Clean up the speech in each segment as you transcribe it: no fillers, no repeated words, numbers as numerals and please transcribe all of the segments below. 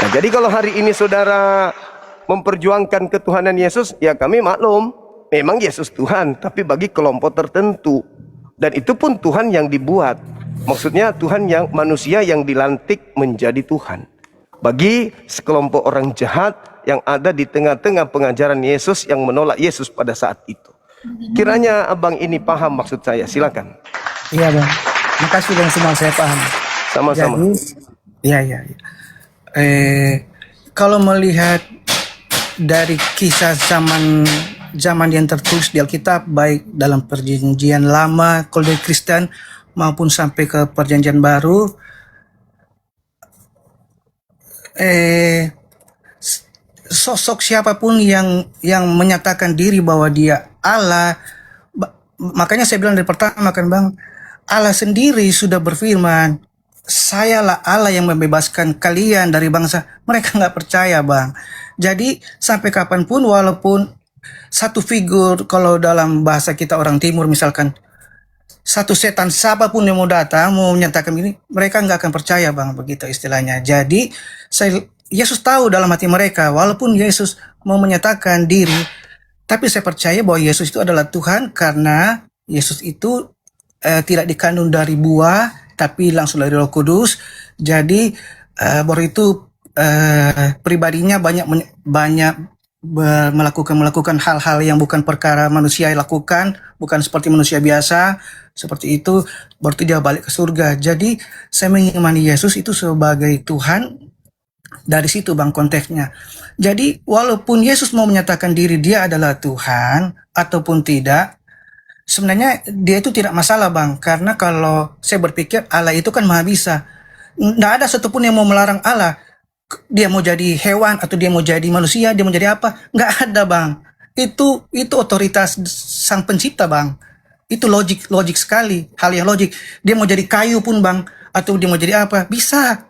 Nah, jadi kalau hari ini saudara memperjuangkan ketuhanan Yesus, ya kami maklum, memang Yesus Tuhan, tapi bagi kelompok tertentu. Dan itu pun Tuhan yang dibuat. Maksudnya Tuhan yang manusia yang dilantik menjadi Tuhan. Bagi sekelompok orang jahat yang ada di tengah-tengah pengajaran Yesus yang menolak Yesus pada saat itu. Kiranya abang ini paham maksud saya, silakan. Iya bang, makasih bang, semua saya paham. Sama-sama. Jadi, iya. Kalau melihat dari kisah zaman yang tertulis di Alkitab, baik dalam perjanjian lama, kalau dari Kristen maupun sampai ke perjanjian baru, sosok siapapun yang menyatakan diri bahwa dia Allah, makanya saya bilang dari pertama kan bang, Allah sendiri sudah berfirman, sayalah Allah yang membebaskan kalian dari bangsa. Mereka nggak percaya bang. Jadi sampai kapanpun, walaupun satu figur, kalau dalam bahasa kita orang timur misalkan, satu setan siapapun yang mau datang mau menyatakan ini, mereka nggak akan percaya bang, begitu istilahnya. Jadi Yesus tahu dalam hati mereka, walaupun Yesus mau menyatakan diri, tapi saya percaya bahwa Yesus itu adalah Tuhan, karena Yesus itu tidak dikandung dari buah, tapi langsung dari Roh Kudus. Jadi baru itu pribadinya banyak melakukan hal-hal yang bukan perkara manusia yang lakukan, bukan seperti manusia biasa, seperti itu, baru dia balik ke surga. Jadi saya mengimani Yesus itu sebagai Tuhan. Dari situ bang konteksnya. Jadi walaupun Yesus mau menyatakan diri dia adalah Tuhan ataupun tidak, sebenarnya dia itu tidak masalah bang. Karena kalau saya berpikir Allah itu kan maha bisa. Nggak ada satupun yang mau melarang Allah. Dia mau jadi hewan atau dia mau jadi manusia, dia mau jadi apa? Nggak ada bang. Itu otoritas sang pencipta bang. Itu logik sekali, hal yang logik. Dia mau jadi kayu pun bang, atau dia mau jadi apa? Bisa.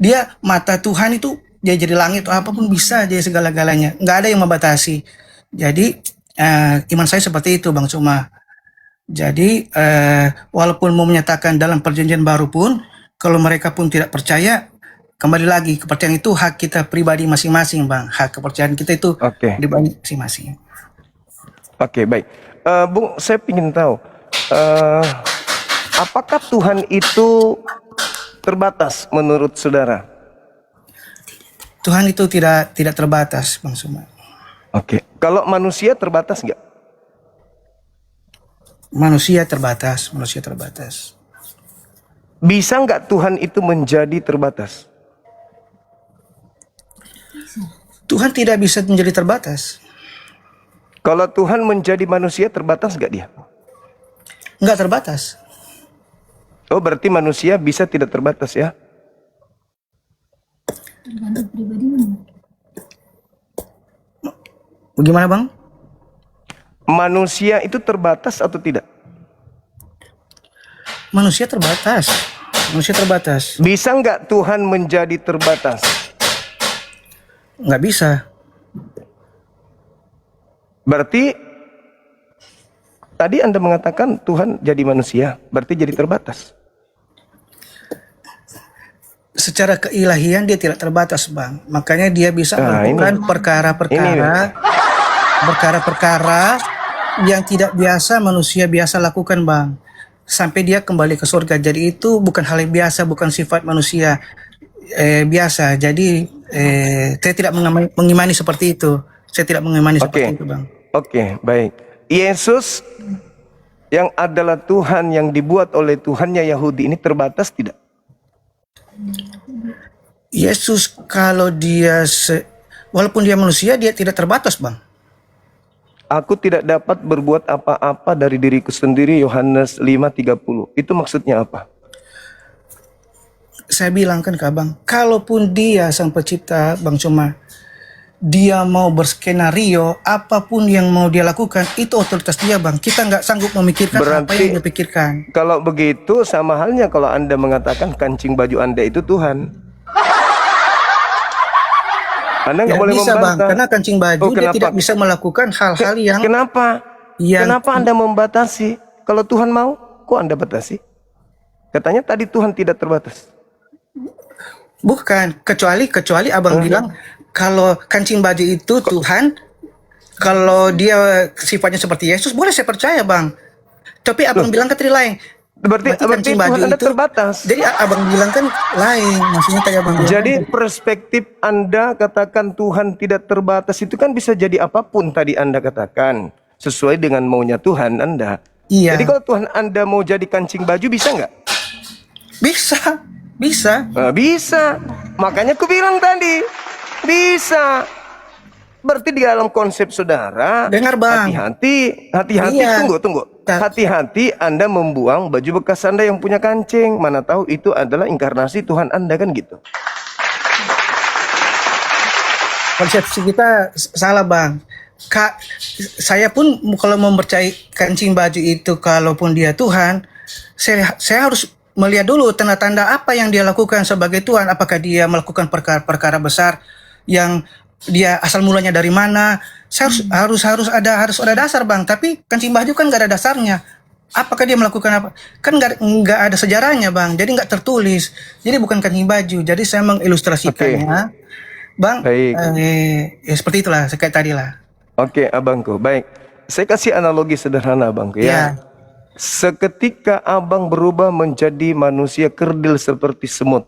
Dia mata Tuhan itu, dia jadi langit atau apapun bisa, dia segala-galanya. Nggak ada yang membatasi. Jadi iman saya seperti itu bang Cuma. Jadi walaupun mau menyatakan dalam perjanjian baru pun, kalau mereka pun tidak percaya, kembali lagi, kepercayaan itu hak kita pribadi masing-masing bang. Hak kepercayaan kita itu pribadi masing-masing. Oke, baik. Bung, saya ingin tahu, apakah Tuhan itu terbatas menurut saudara? Tuhan itu tidak terbatas bang Suma. Oke. Kalau manusia terbatas nggak? Manusia terbatas. Bisa nggak Tuhan itu menjadi terbatas? Tuhan tidak bisa menjadi terbatas. Kalau Tuhan menjadi manusia, terbatas nggak dia? Nggak terbatas. Oh, berarti manusia bisa tidak terbatas ya? Tergantung pribadinya. Bagaimana bang? Manusia itu terbatas atau tidak? Manusia terbatas. Bisa nggak Tuhan menjadi terbatas? Nggak bisa. Berarti tadi Anda mengatakan Tuhan jadi manusia, berarti jadi terbatas. Secara keilahian dia tidak terbatas bang. Makanya dia bisa melakukan perkara-perkara yang tidak biasa manusia biasa lakukan bang. Sampai dia kembali ke surga. Jadi itu bukan hal yang biasa, bukan sifat manusia biasa. Jadi saya tidak mengimani seperti itu. Seperti itu bang. Oke, baik. Yesus yang adalah Tuhan yang dibuat oleh Tuhannya Yahudi ini terbatas tidak? Yesus kalau dia walaupun dia manusia, dia tidak terbatas bang. Aku tidak dapat berbuat apa-apa dari diriku sendiri, Yohanes 5:30. Itu maksudnya apa? Saya bilang kan ke abang, kalaupun dia sang pencipta bang Cuma, dia mau berskenario, apapun yang mau dia lakukan, itu otoritas dia bang. Kita nggak sanggup memikirkan apa yang dia pikirkan. Kalau begitu sama halnya kalau Anda mengatakan kancing baju Anda itu Tuhan. Anda nggak boleh bisa membantah. bang, karena kancing baju dia tidak bisa melakukan hal-hal yang... Kenapa Anda membatasi? Kalau Tuhan mau, kok Anda batasi? Katanya tadi Tuhan tidak terbatas. Bukan, kecuali abang bilang kalau kancing baju itu Tuhan, kalau dia sifatnya seperti Yesus, boleh saya percaya bang. Tapi abang bilang kan tadi lain. Berarti Berarti kancing Tuhan baju Anda itu, terbatas. jadi abang bilang kan lain. Maksudnya tadi abang bilang Jadi perspektif Anda katakan Tuhan tidak terbatas itu kan bisa jadi apapun tadi Anda katakan. Sesuai dengan maunya Tuhan Anda. iya, Jadi kalau Tuhan Anda mau jadi kancing baju bisa nggak? bisa, bisa. Bisa. Makanya aku bilang tadi. Bisa. Berarti di dalam konsep saudara, Dengar bang, hati-hati, iya. tunggu. Hati-hati Anda membuang baju bekas Anda yang punya kancing. Mana tahu itu adalah inkarnasi Tuhan Anda kan gitu. Konsepsi kita salah bang. Kak, saya pun kalau mempercayai kancing baju itu, kalaupun dia Tuhan, saya harus melihat dulu tanda-tanda apa yang dia lakukan sebagai Tuhan. Apakah dia melakukan perkara-perkara besar yang dia asal mulanya dari mana? Saya harus ada dasar bang. Tapi kancing baju kan nggak ada dasarnya. Apakah dia melakukan apa? Kan nggak ada sejarahnya bang. Jadi nggak tertulis. Jadi bukan kancing baju. Jadi saya mengilustrasikannya, bang. Baik. Ya seperti itulah kayak tadi lah. Oke, abangku. Baik. Saya kasih analogi sederhana, abangku ya. Ya, Seketika abang berubah menjadi manusia kerdil seperti semut.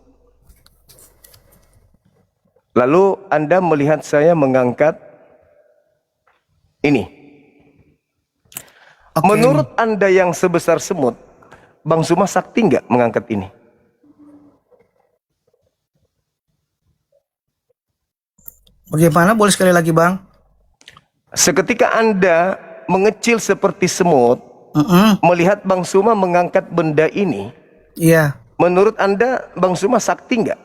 Lalu Anda melihat saya mengangkat ini. oke. Menurut Anda yang sebesar semut, Bang Suma sakti nggak mengangkat ini? Bagaimana? Boleh sekali lagi bang? Seketika Anda mengecil seperti semut, melihat Bang Suma mengangkat benda ini, Iya. menurut Anda Bang Suma sakti nggak?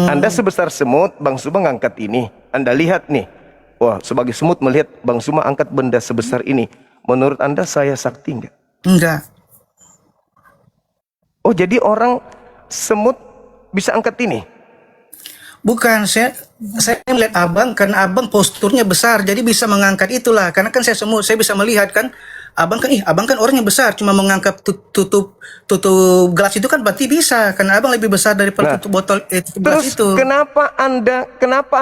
Anda sebesar semut, Bang Suma ngangkat ini. Anda lihat nih, wah sebagai semut melihat Bang Suma angkat benda sebesar ini. Menurut Anda saya sakti nggak? Enggak. Oh jadi orang semut bisa angkat ini? Bukan, saya melihat abang karena abang posturnya besar, jadi bisa mengangkat itulah. Karena kan saya semut, saya bisa melihat kan, abang kan orangnya besar, cuma mengangkat tutup gelas itu kan berarti bisa, karena abang lebih besar daripada tutup botol tutup gelas Terus itu. kenapa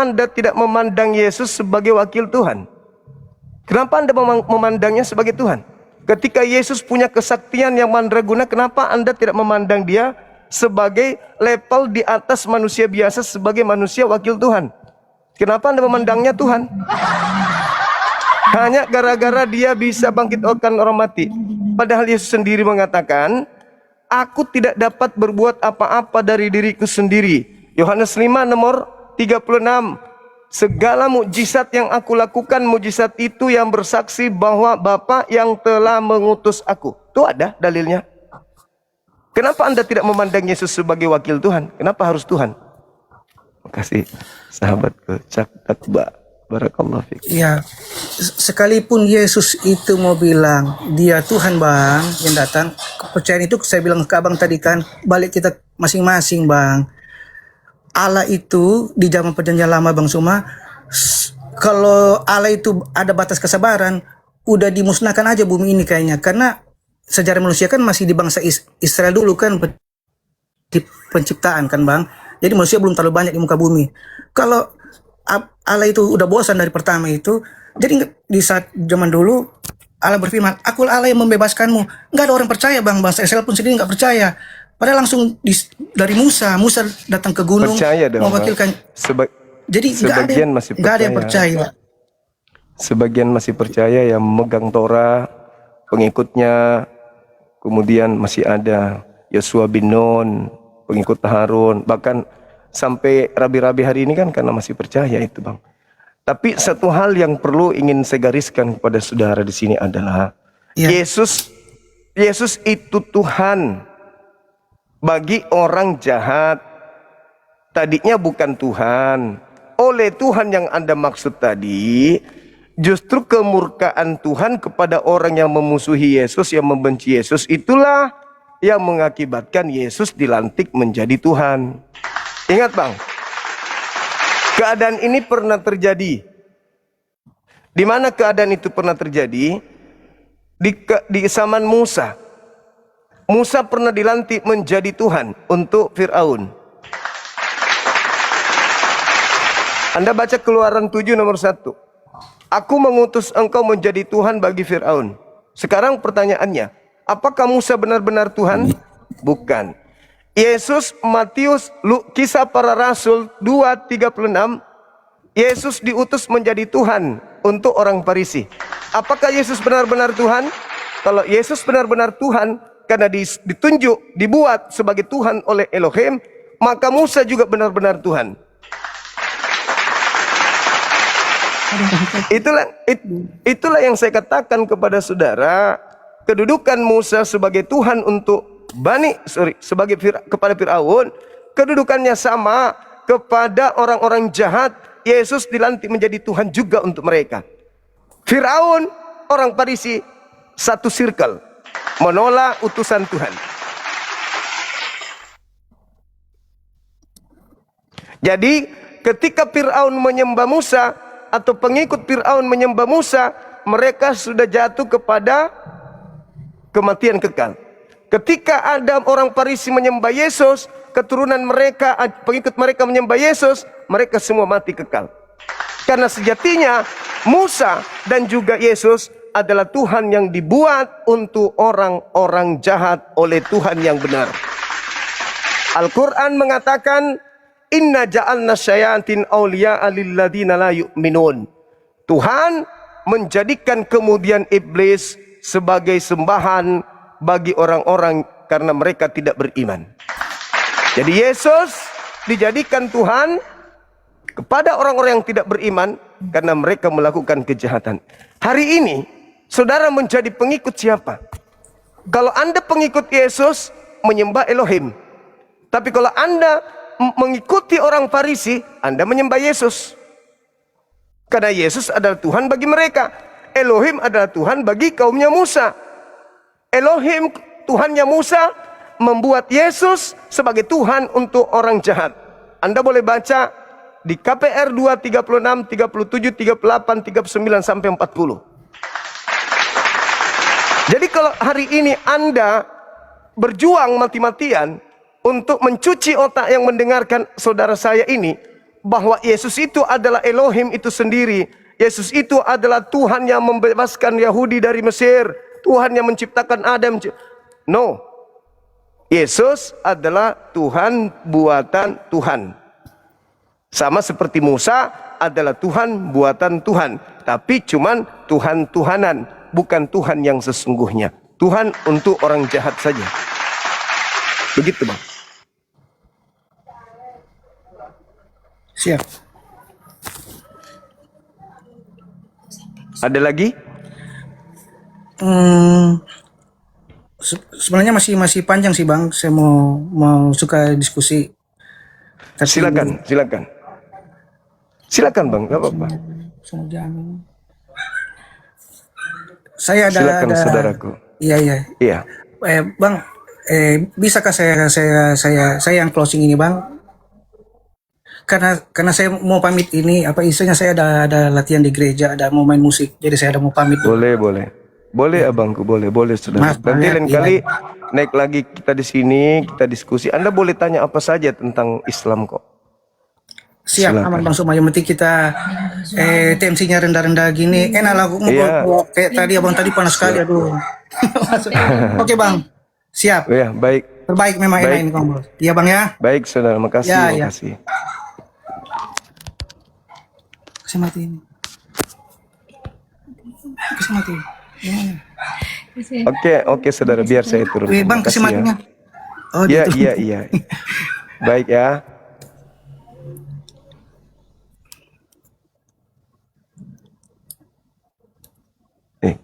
Anda tidak memandang Yesus sebagai wakil Tuhan? Kenapa Anda memandangnya sebagai Tuhan? Ketika Yesus punya kesaktian yang mandraguna, kenapa Anda tidak memandang dia sebagai level di atas manusia biasa, sebagai manusia wakil Tuhan? Kenapa Anda memandangnya Tuhan? Hanya gara-gara dia bisa bangkitkan orang mati. Padahal Yesus sendiri mengatakan, aku tidak dapat berbuat apa-apa dari diriku sendiri. Yohanes 5 nomor 36. Segala mukjizat yang aku lakukan, mukjizat itu yang bersaksi bahwa Bapa yang telah mengutus aku. Itu ada dalilnya. Kenapa Anda tidak memandang Yesus sebagai wakil Tuhan? Kenapa harus Tuhan? Terima kasih sahabatku. Cak takba. Barakallahu fiik. Ya, sekalipun Yesus itu mau bilang dia Tuhan bang yang datang, kepercayaan itu saya bilang ke abang tadi kan, balik kita masing-masing bang. Allah itu di zaman perjanjian lama bang Suma, kalau Allah itu ada batas kesabaran, udah dimusnahkan aja bumi ini kayaknya. Karena sejarah manusia kan masih di bangsa Israel dulu kan, di penciptaan kan bang. Jadi manusia belum terlalu banyak di muka bumi. Kalau Allah itu udah bosan dari pertama itu, jadi di saat zaman dulu Allah berfirman, aku Allah yang membebaskanmu. Nggak ada orang percaya bang, bangsa Israel pun sendiri nggak percaya. Padahal langsung dari Musa datang ke gunung Percaya dong, mewakilkan. Jadi sebagian masih nggak ada yang percaya. Sebagian masih percaya yang memegang Torah, pengikutnya. Kemudian masih ada Yosua bin Nun, pengikut Harun. Bahkan sampai rabi-rabi hari ini kan karena masih percaya itu bang. Tapi satu hal yang perlu ingin saya gariskan kepada saudara di sini adalah Yesus itu Tuhan bagi orang jahat. Tadinya bukan Tuhan. Oleh Tuhan yang Anda maksud tadi, justru kemurkaan Tuhan kepada orang yang memusuhi Yesus, yang membenci Yesus, itulah yang mengakibatkan Yesus dilantik menjadi Tuhan. Ingat bang, keadaan ini pernah terjadi. Di mana keadaan itu pernah terjadi? Di zaman Musa. Musa pernah dilantik menjadi Tuhan untuk Fir'aun. Anda baca Keluaran 7 nomor 1. Aku mengutus engkau menjadi Tuhan bagi Fir'aun. Sekarang pertanyaannya, apakah Musa benar-benar Tuhan? Bukan. Yesus, Matius, Kisah Para Rasul 2:36, Yesus diutus menjadi Tuhan untuk orang Farisi. Apakah Yesus benar-benar Tuhan? Kalau Yesus benar-benar Tuhan, karena ditunjuk, dibuat sebagai Tuhan oleh Elohim, maka Musa juga benar-benar Tuhan. Itulah yang saya katakan kepada saudara, kedudukan Musa sebagai Tuhan untuk kepada Fir'aun, kedudukannya sama kepada orang-orang jahat. Yesus dilantik menjadi Tuhan juga untuk mereka. Fir'aun, orang Farisi, satu circle, menolak utusan Tuhan. Jadi ketika Fir'aun menyembah Musa, atau pengikut Fir'aun menyembah Musa, mereka sudah jatuh kepada kematian kekal. Ketika ada orang Farisi menyembah Yesus, keturunan mereka, pengikut mereka menyembah Yesus, mereka semua mati kekal. Karena sejatinya Musa dan juga Yesus adalah Tuhan yang dibuat untuk orang-orang jahat oleh Tuhan yang benar. Al-Quran mengatakan, Inna ja'alna syayatin awliya'a lilladina la yu'minun. Tuhan menjadikan kemudian iblis sebagai sembahan bagi orang-orang karena mereka tidak beriman. Jadi Yesus dijadikan Tuhan kepada orang-orang yang tidak beriman karena mereka melakukan kejahatan. Hari ini saudara menjadi pengikut siapa? Kalau Anda pengikut Yesus, menyembah Elohim. Tapi kalau Anda mengikuti orang Farisi, Anda menyembah Yesus. Karena Yesus adalah Tuhan bagi mereka. Elohim adalah Tuhan bagi kaumnya Musa. Elohim, Tuhannya Musa, membuat Yesus sebagai Tuhan untuk orang jahat. Anda boleh baca di KPR 2, 36, 37, 38, 39 sampai 40. Jadi kalau hari ini Anda berjuang mati-matian untuk mencuci otak yang mendengarkan saudara saya ini, bahwa Yesus itu adalah Elohim itu sendiri. Yesus itu adalah Tuhan yang membebaskan Yahudi dari Mesir, Tuhan yang menciptakan Adam. No. Yesus adalah Tuhan buatan Tuhan. Sama seperti Musa adalah Tuhan buatan Tuhan, tapi cuman Tuhan-Tuhanan, bukan Tuhan yang sesungguhnya. Tuhan untuk orang jahat saja. Begitu, Bang. Siap. Ada lagi? Sebenarnya masih panjang sih Bang. Saya mau suka diskusi. Tapi Silakan Bang, nggak apa-apa. Saya Silakan saudaraku. Iya. Bang, bisakah saya yang closing ini Bang? Karena saya mau pamit ini, apa istilahnya, saya ada latihan di gereja, ada mau main musik, jadi saya ada mau pamit. Boleh abangku, boleh saudara. Nanti lain kali naik lagi kita di sini, kita diskusi. Anda boleh tanya apa saja tentang Islam kok. Siap. Silakan. Aman Bang Suma, yang penting kita tensinya rendah-rendah gini, enak lah ngobrol kayak tadi abang tadi panas sekali, aduh. Oke Bang, siap. Ya, baik. Terbaik memang enak ini ngobrol. Iya Bang ya. Baik saudara, makasih. Kasih mati ini. Kasih mati. Oke saudara, biar saya turun. Bang, kasih matinya. Oh, iya. Baik ya.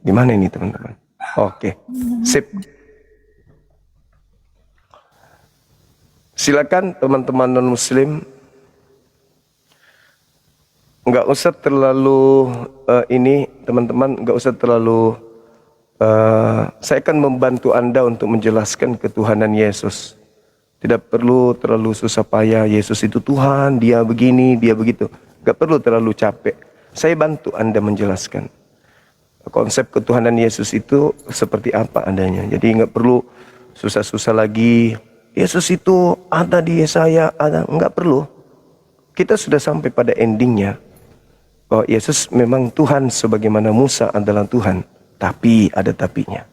Gimana ini teman-teman? Oke, sip. Silakan teman-teman non-muslim, nggak usah terlalu teman-teman nggak usah terlalu. Saya akan membantu Anda untuk menjelaskan ketuhanan Yesus. Tidak perlu terlalu susah payah. Yesus itu Tuhan, Dia begini, Dia begitu. Nggak perlu terlalu capek. Saya bantu Anda menjelaskan konsep ketuhanan Yesus itu seperti apa adanya. Jadi nggak perlu susah-susah lagi. Yesus itu ada di Yesaya, ada. Enggak perlu. Kita sudah sampai pada endingnya. Bahwa Yesus memang Tuhan sebagaimana Musa adalah Tuhan. Tapi ada tapinya.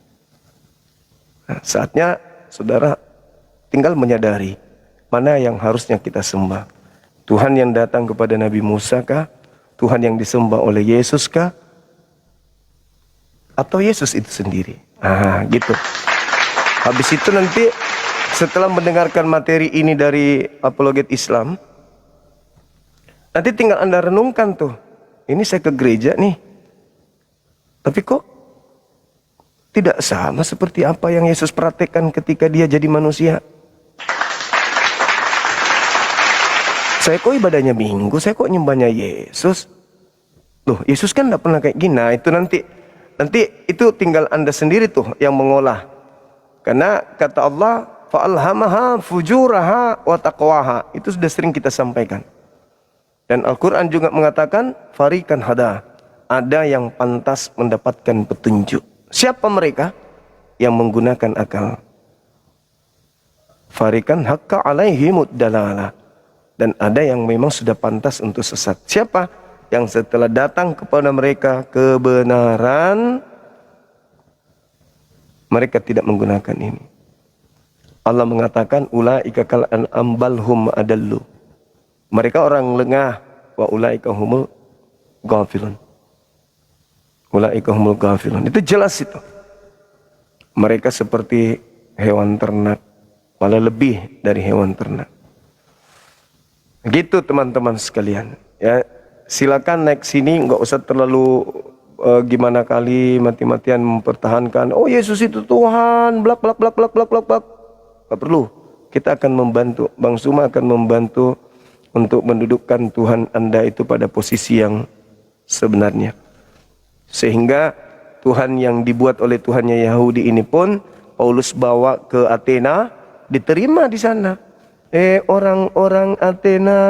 Nah, saatnya saudara tinggal menyadari mana yang harusnya kita sembah. Tuhan yang datang kepada Nabi Musa kah? Tuhan yang disembah oleh Yesus kah? Atau Yesus itu sendiri? Ah, gitu. Habis itu nanti setelah mendengarkan materi ini dari apologet Islam, nanti tinggal Anda renungkan tuh. Ini saya ke gereja nih. Tapi kok tidak sama seperti apa yang Yesus praktekkan ketika dia jadi manusia. Saya kok ibadahnya Minggu, saya kok nyembahnya Yesus. Loh, Yesus kan tidak pernah kayak gini. Nah, itu nanti itu tinggal Anda sendiri tuh yang mengolah. Karena kata Allah, fa'alhamaha fujuraha wa taqwaha. Itu sudah sering kita sampaikan. Dan Al-Quran juga mengatakan, farikan hada. Ada yang pantas mendapatkan petunjuk. Siapa mereka? Yang menggunakan akal. Farikan hakka alaihimud dalalah. Dan ada yang memang sudah pantas untuk sesat. Siapa? Yang setelah datang kepada mereka kebenaran, mereka tidak menggunakan ini. Allah mengatakan, ulaika kal an'am bal hum adallu. Mereka orang lengah, wa ulaika humul ghafilun. Ulaika humul ghafilun. Itu jelas itu. Mereka seperti hewan ternak, malah lebih dari hewan ternak. Gitu teman-teman sekalian. Ya, silakan naik sini, nggak usah terlalu gimana kali mati-matian mempertahankan. Oh Yesus itu Tuhan, blak blak blak blak blak blak blak. Gak perlu. Kita akan membantu. Bang Suma akan membantu untuk mendudukkan Tuhan Anda itu pada posisi yang sebenarnya. Sehingga Tuhan yang dibuat oleh Tuhannya Yahudi ini pun Paulus bawa ke Athena, diterima di sana. Orang-orang Athena,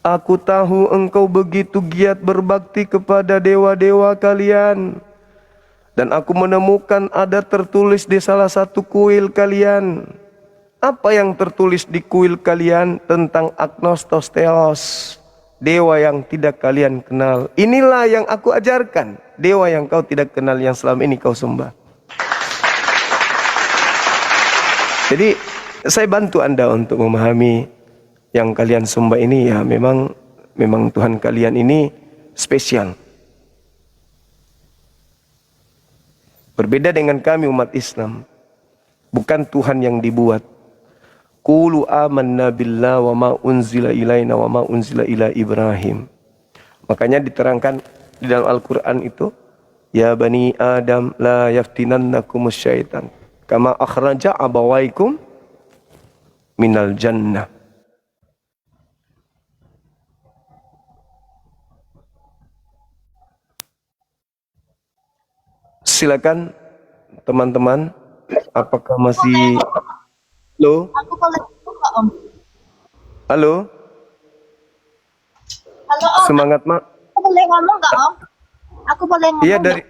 aku tahu engkau begitu giat berbakti kepada dewa-dewa kalian. Dan aku menemukan ada tertulis di salah satu kuil kalian. Apa yang tertulis di kuil kalian? Tentang agnostos theos, dewa yang tidak kalian kenal. Inilah yang aku ajarkan, dewa yang kau tidak kenal, yang selama ini kau sembah. Jadi saya bantu Anda untuk memahami yang kalian sembah ini, ya memang Tuhan kalian ini spesial. Berbeda dengan kami umat Islam. Bukan Tuhan yang dibuat. Qulu amanna billah wa ma unzila ilaina wa ma unzila ila Ibrahim. Makanya diterangkan di dalam Al-Quran itu, ya bani Adam la yaftinannakumus syaitan kama akhraja abawaikum minal jannah. Silakan teman-teman, apakah masih halo? Aku boleh ngomong nggak Om? Halo? Halo Om, Semangat Mak. aku boleh ngomong nggak Om? Aku boleh ngomong Iya, nggak? dari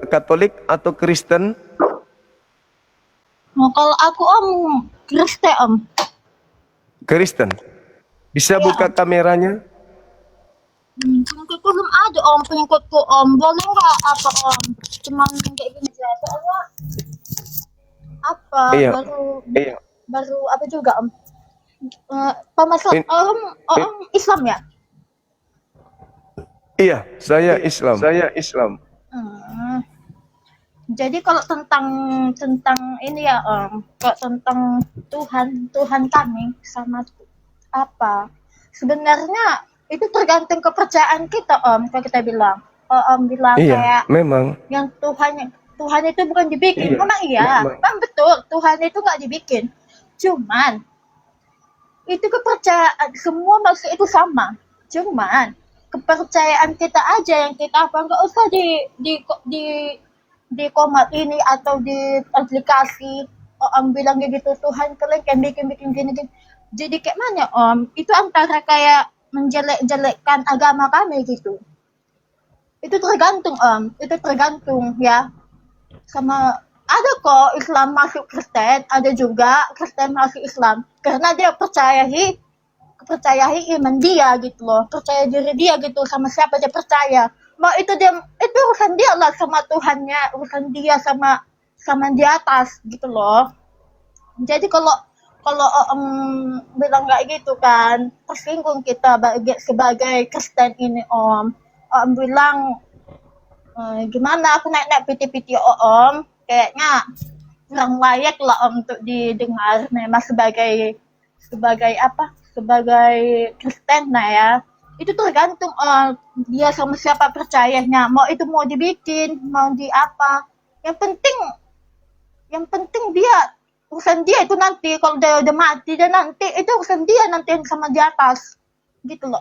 Katolik atau Kristen? Oh, kalau aku Om, Kristen Om. Kristen. Bisa Iya, buka kameranya? Pengikutku belum ada Om, pengikutku Om. Boleh nggak apa Om? Cuman kayak gini aja. Soalnya apa? Iya. Iya. Baru apa juga Om? Pemasok In- Om Islam ya? Iya, saya Islam. Saya Islam. Hmm. Jadi kalau tentang ini ya Om, kalau tentang Tuhan kami sama apa? Sebenarnya itu tergantung kepercayaan kita Om, kalau kita bilang. Kalau Om bilang Iya, kayak memang. yang Tuhan itu bukan dibikin, Iya, memang iya, memang. memang betul Tuhan itu nggak dibikin. Cuman itu kepercayaan, semua manusia itu sama. Cuman kepercayaan kita aja yang kita apa, nggak usah di komat ini atau di aplikasi Om bilang kayak gitu, Tuhan kalian kan bikin gini. Jadi kayak mana Om? Itu antara kayak menjelek-jelekkan agama kami gitu. Itu tergantung Om, itu tergantung ya. sama ada kok Islam masuk Kristen, ada juga Kristen masuk Islam karena dia percayai iman dia gitu loh, percaya diri dia gitu sama siapa dia percaya. Mau itu urusan dia lah sama Tuhannya, urusan dia sama di atas gitu loh. Jadi kalau kalau bilang kayak gitu kan tersinggung kita sebagai Kristen ini bilang gimana aku naik piti-piti kayaknya kurang layak lah untuk didengar memang sebagai apa sebagai Kristen nah ya itu tergantung dia sama siapa percayanya mau dibikin mau di apa yang penting dia urusan dia itu nanti kalau dia udah mati dia nanti itu urusan dia nanti yang sama di atas gitu loh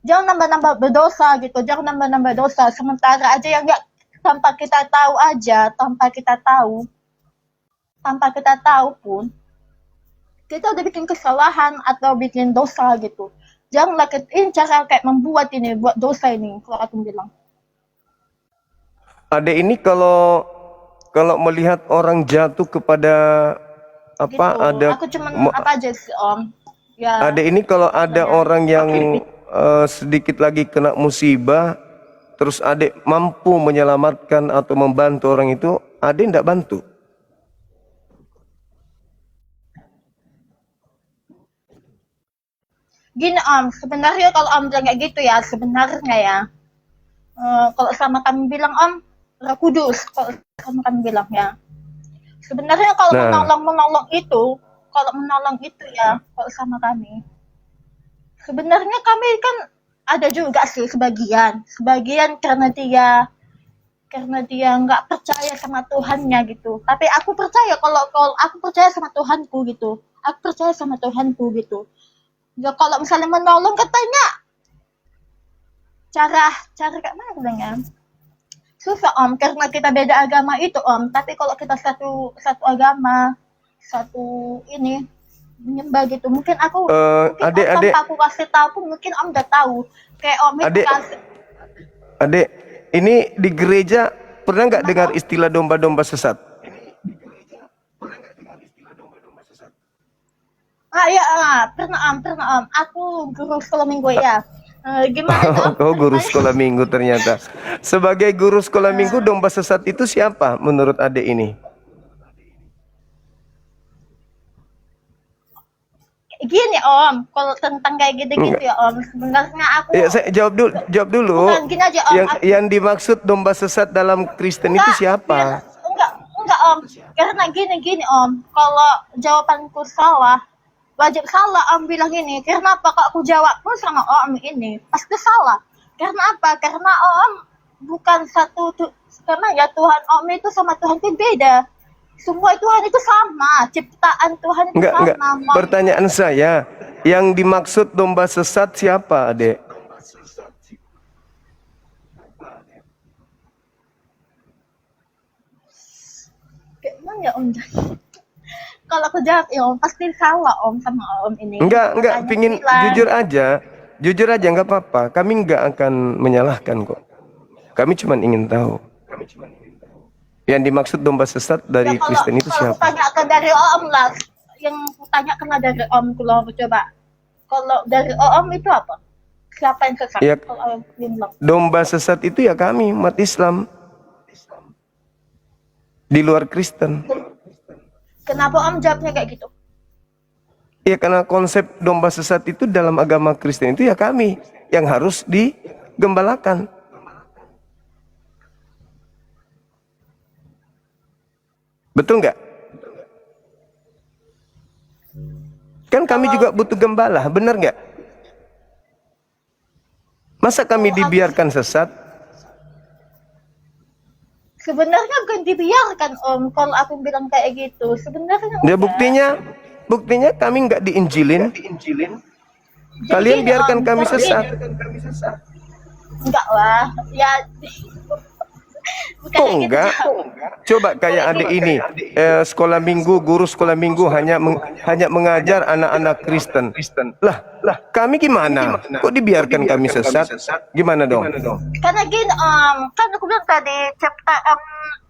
jangan nambah-nambah berdosa gitu jangan nambah-nambah dosa sementara aja yang nggak tanpa kita tahu pun kita udah bikin kesalahan atau bikin dosa gitu janganlah ini cara kayak buat dosa ini kalau aku bilang Adek ini kalau melihat orang jatuh kepada apa gitu. ada Aku cuman apa aja sih ya Adek ini kalau ada orang yang sedikit lagi kena musibah terus adek mampu menyelamatkan atau membantu orang itu, adek tidak bantu. gini sebenarnya kalau bilang kayak gitu ya sebenarnya ya kalau sama kami bilang Roh Kudus kalau sama kami bilang ya sebenarnya kalau menolong itu ya kalau sama kami sebenarnya kami kan ada juga sih sebagian karena dia nggak percaya sama Tuhannya gitu tapi aku percaya kalau aku percaya sama Tuhanku gitu ya kalau misalnya menolong katanya cara kayak mana bilangnya susah karena kita beda agama itu tapi kalau kita satu agama satu ini menyembah gitu mungkin Adek tanpa aku kasih tahu pun mungkin udah tahu kayak itu kasih adek ini di gereja pernah nggak dengar istilah domba-domba sesat? Pernah aku guru sekolah minggu ya gimana Oh, guru sekolah minggu ternyata. Sebagai guru sekolah minggu, domba sesat itu siapa menurut adek ini? Gini kalau tentang kayak gitu ya sebenarnya aku Ya, saya jawab dulu. bukan gini aja Yang dimaksud domba sesat dalam Kristen itu siapa? enggak karena gini kalau jawabanku salah wajib salah bilang ini karena apa kok aku jawab pun sama ini pasti salah karena apa karena bukan satu karena ya Tuhan itu sama Tuhan itu beda semua Tuhan itu sama ciptaan Tuhan itu Enggak. sama Pertanyaan saya, yang dimaksud domba sesat siapa, adek? kayak mana ya kalau aku jawab ya pasti salah sama ini Enggak, makanya pingin bilang. jujur aja nggak apa-apa. Kami nggak akan menyalahkan kok. Kami cuma ingin tahu. Yang dimaksud domba sesat dari Kristen itu kalau siapa? tanyakan dari lah yang tanyakan dari kalau coba kalau dari itu apa siapa yang sesat Ya, kalau bilang domba sesat itu ya kami umat Islam di luar Kristen. kenapa jawabnya kayak gitu Ya karena konsep domba sesat itu dalam agama Kristen itu ya kami yang harus digembalakan. Betul nggak? Kan kami juga butuh gembala, benar nggak? Masa kami dibiarkan sesat? sebenarnya bukan dibiarkan kalau aku bilang kayak gitu sebenarnya Ya buktinya kami nggak diinjilin. Kalian biarkan kami sesat. enggak lah ya Bukan Oh kayak gitu. enggak. Coba kayak adik ini, sekolah minggu, guru sekolah minggu hanya mengajar anak-anak Kristen. Lah, kami gimana? Kok dibiarkan kami sesat? Gimana dong? Karena gini, kan aku bilang tadi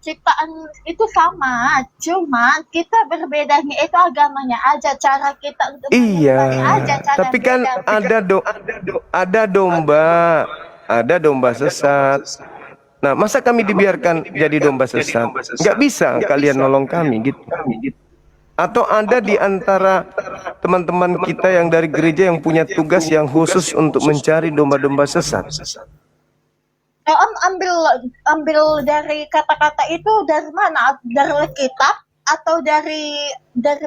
ciptaan itu sama, cuma kita berbedanya itu agamanya aja, cara kita untuk menyembahnya aja, Iya, cara tapi kan beda. ada domba sesat. Nah, masa kami dibiarkan jadi domba sesat? Nggak bisa kalian nolong kami gitu. Atau ada di antara teman-teman kita yang dari gereja yang punya tugas yang khusus untuk mencari domba-domba sesat? Ambil dari kata-kata itu dari mana? Dari kitab atau dari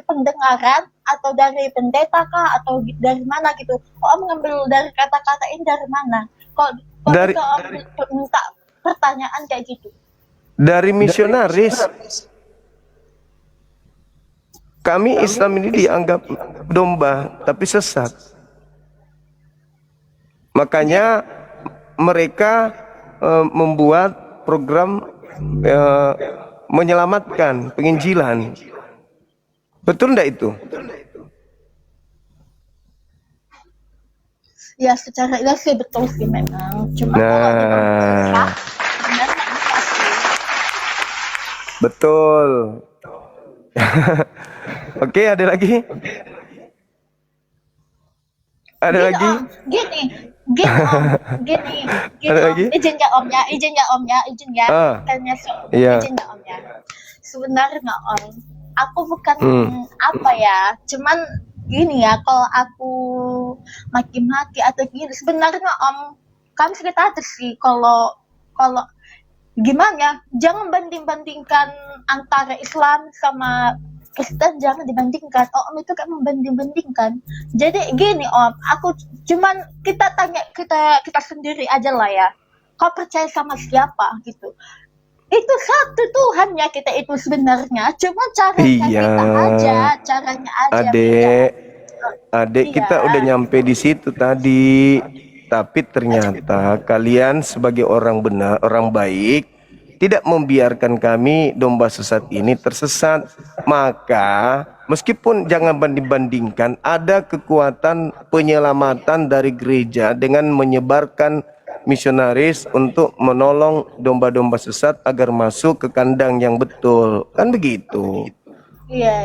pendengaran atau dari pendeta kah atau dari mana gitu? Om ngambil dari kata-kata ini dari mana? Kok Dari bisa Om minta pertanyaan kayak gitu? dari misionaris. Kami Islam ini dianggap domba, tapi sesat. Makanya mereka membuat program menyelamatkan penginjilan. Betul enggak itu? Ya secara ilmiah betul sih memang. Cuma kalau Nah, dibilang sebenarnya enggak sih. betul. Oke, ada lagi? Ada Gini lagi? Om, gini Ada Om, lagi? izin ya Om ya, izin ya, Ah, tanya iya. izin ya Om ya. Sebenarnya Om, aku bukan Hmm. apa ya, cuman gini ya, kalau aku maki-maki atau gini, sebenarnya Om, kami cerita aja sih kalau kalau gimana, jangan banding-bandingkan antara Islam sama Kristen, jangan dibandingkan. Om itu kan membanding-bandingkan. Jadi gini Om, aku cuman kita tanya kita sendiri aja lah ya. Kau percaya sama siapa gitu? Itu satu Tuhannya kita itu sebenarnya, cuma caranya Iya, kita aja, caranya aja beda. Adek kita Iya. udah nyampe di situ tadi. Tapi ternyata kalian sebagai orang benar, orang baik, tidak membiarkan kami domba sesat ini tersesat. Maka meskipun jangan banding-bandingkan, ada kekuatan penyelamatan dari gereja dengan menyebarkan misionaris untuk menolong domba-domba sesat agar masuk ke kandang yang betul. Kan begitu. Iya.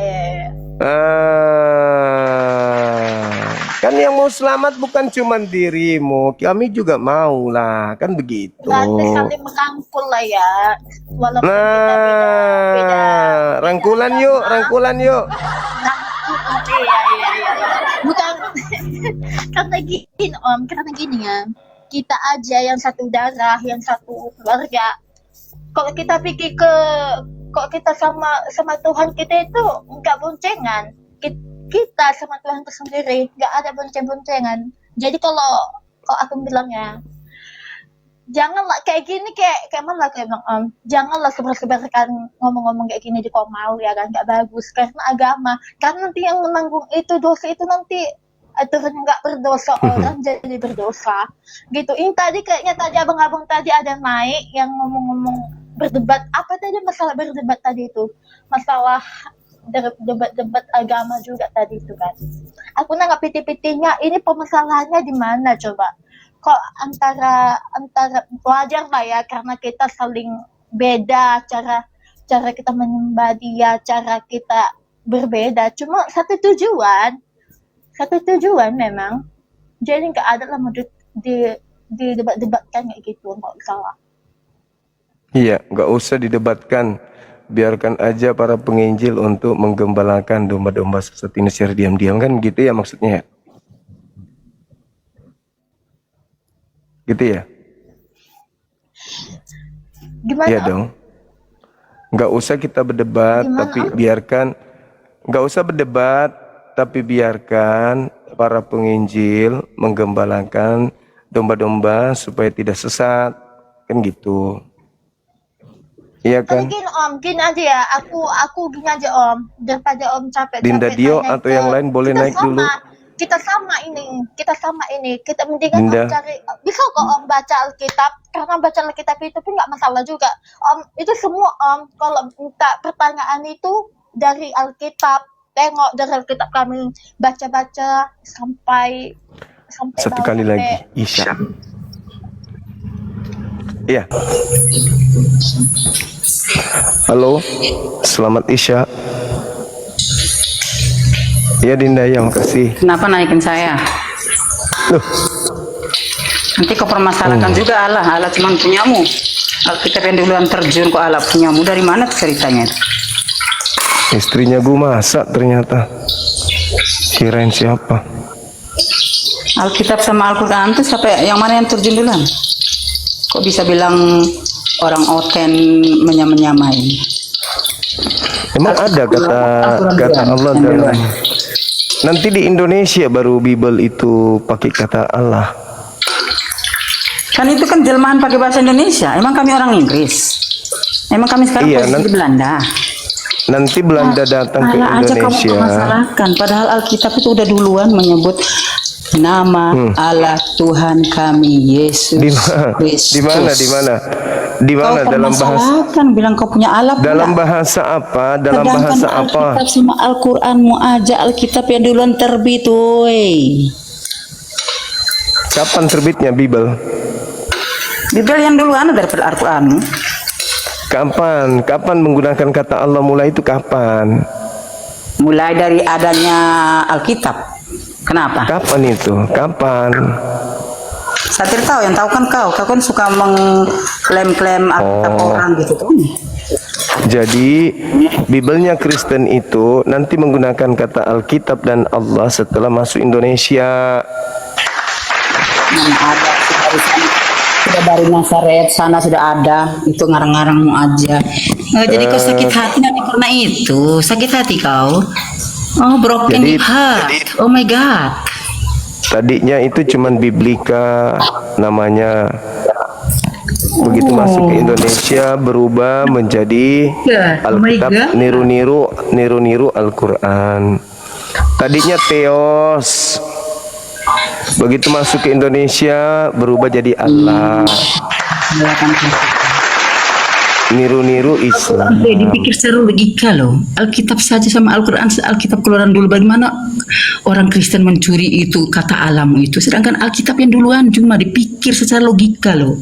Kan yang mau selamat bukan cuma dirimu, kami juga mau lah, kan begitu. Berarti saling merangkul lah ya. Walaupun Nah, beda rangkulan yuk, rangkulan yuk. Iya. Bukan karena gini ya. Kita aja yang satu darah, yang satu keluarga. Kalau kita pikir kok kita sama Tuhan kita itu enggak boncengan. Kita sama Tuhan itu sendiri enggak ada bonceng-boncengan. Jadi kalau aku bilangnya janganlah kayak gini kayak mana kayak bilang janganlah sebar-sebarkan ngomong-ngomong kayak gini di komal ya kan, nggak bagus karena agama, karena nanti yang menanggung itu dosa itu nanti Tuhan nggak berdosa, orang jadi berdosa gitu. Ini kayaknya tadi abang-abang tadi ada naik yang ngomong-ngomong berdebat apa tadi, masalah berdebat tadi itu masalah debat agama juga tadi itu kan. Aku nangkap piti-pitinya ini permasalahannya di mana coba? Kok antara wajar lah ya karena kita saling beda cara kita menyembah Dia, cara kita berbeda. Cuma satu tujuan memang. Jadi nggak ada lah mau di debat-debatkan kayak gitu, nggak salah. Iya, nggak usah didebatkan. Biarkan aja para penginjil untuk menggembalakan domba-domba sesat ini secara diam-diam, kan gitu ya maksudnya ya? Gitu ya? Gimana? Iya dong. Nggak usah kita berdebat, Gimana, tapi biarkan. Nggak usah berdebat, tapi biarkan para penginjil menggembalakan domba-domba supaya tidak sesat, kan gitu. Iya Tapi kan? gini aja ya, aku gini aja Om, daripada Om capek-capek Dinda Dio tanya atau yang lain boleh kita naik dulu. kita sama ini, kita mendingan Indah. cari, bisa kok Om baca Alkitab, karena baca Alkitab itu pun nggak masalah juga Om, itu semua Om, kalau minta pertanyaan itu dari Alkitab, tengok dari Alkitab kami baca-baca sampai Satu bawah, kali sampai lagi, Isya. Iya. Halo, selamat Isya. Iya Dinda, ya makasih. Kenapa naikin saya? Loh, Nanti kau permasalahkan juga Allah. Allah cuma punyamu. Alkitab yang duluan terjun kok Allah punyamu. Dari mana tuh ceritanya? istrinya Bu masak ternyata. Kirain siapa? Alkitab sama Al-Quran itu siapa yang mana yang terjun duluan? Kok bisa bilang orang oten menyamai? Emang ada kata Allah dalam. Nanti di Indonesia baru Bible itu pakai kata Allah. Kan itu kan jelmaan pakai bahasa Indonesia. Emang kami orang Inggris? Emang kami sekarang Iya, posisi di Belanda? Nanti Belanda datang ke Allah aja kamu Indonesia. permasalahkan. Padahal Alkitab itu udah duluan menyebut nama Allah Tuhan kami Yesus Di mana? Kristus. Di mana Kau dalam bahasa permasalahkan, bilang kau punya Allah pula. dalam bahasa apa? Dalam Sedangkan bahasa apa? Alkitab sama Al-Quranmu aja, Alkitab yang duluan terbit, woi. Kapan terbitnya Bible? Bible yang duluan daripada Al-Quranmu. Kapan? Kapan menggunakan kata Allah mulai itu kapan? Mulai dari adanya Alkitab. Kenapa? Kapan itu? Kapan? Saya tidak tahu, yang tahu kan kau kan suka mengklaim-klaim Alkitab orang gitu tuh. Jadi Bibelnya Kristen itu nanti menggunakan kata Alkitab dan Allah setelah masuk Indonesia. Mana ada sudah dari Nazaret sana sudah ada, itu ngarang-ngarangmu aja. Jadi kau sakit hati nanti karena itu, sakit hati kau. Oh, broken Jadi- heart. Oh my God. Tadinya itu cuman Biblika namanya. Begitu masuk ke Indonesia berubah menjadi Oh my Alkitab, God. niru-niru Al-Quran. Tadinya Theos. Begitu masuk ke Indonesia berubah jadi Allah. Niru-niru Islam. Dipikir secara logika loh. Alkitab saja sama Al-Quran, Alkitab keluaran dulu. Bagaimana orang Kristen mencuri itu kata alam itu, sedangkan Alkitab yang duluan cuma dipikir secara logika loh.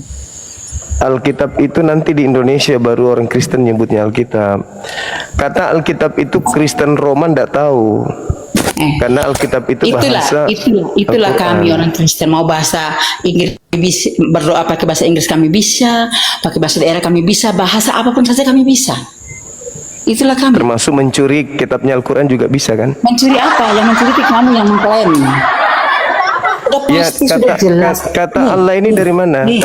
Alkitab itu nanti di Indonesia baru orang Kristen nyebutnya Alkitab. Kata Alkitab itu Kristen Roman tidak tahu. Karena Alkitab itu bahasa Itulah Al-Quran. kami orang Kristen mau bahasa Inggris bisa, berdoa pakai bahasa Inggris kami bisa, pakai bahasa daerah kami bisa, bahasa apapun saja kami bisa. Itulah kami. Termasuk mencuri kitabnya Al-Quran juga bisa kan? Mencuri apa? Yang mencuri itu kamu yang mengklaim. Sudah Ya pasti sudah kata jelas. kata Allah ini dari mana? Nih,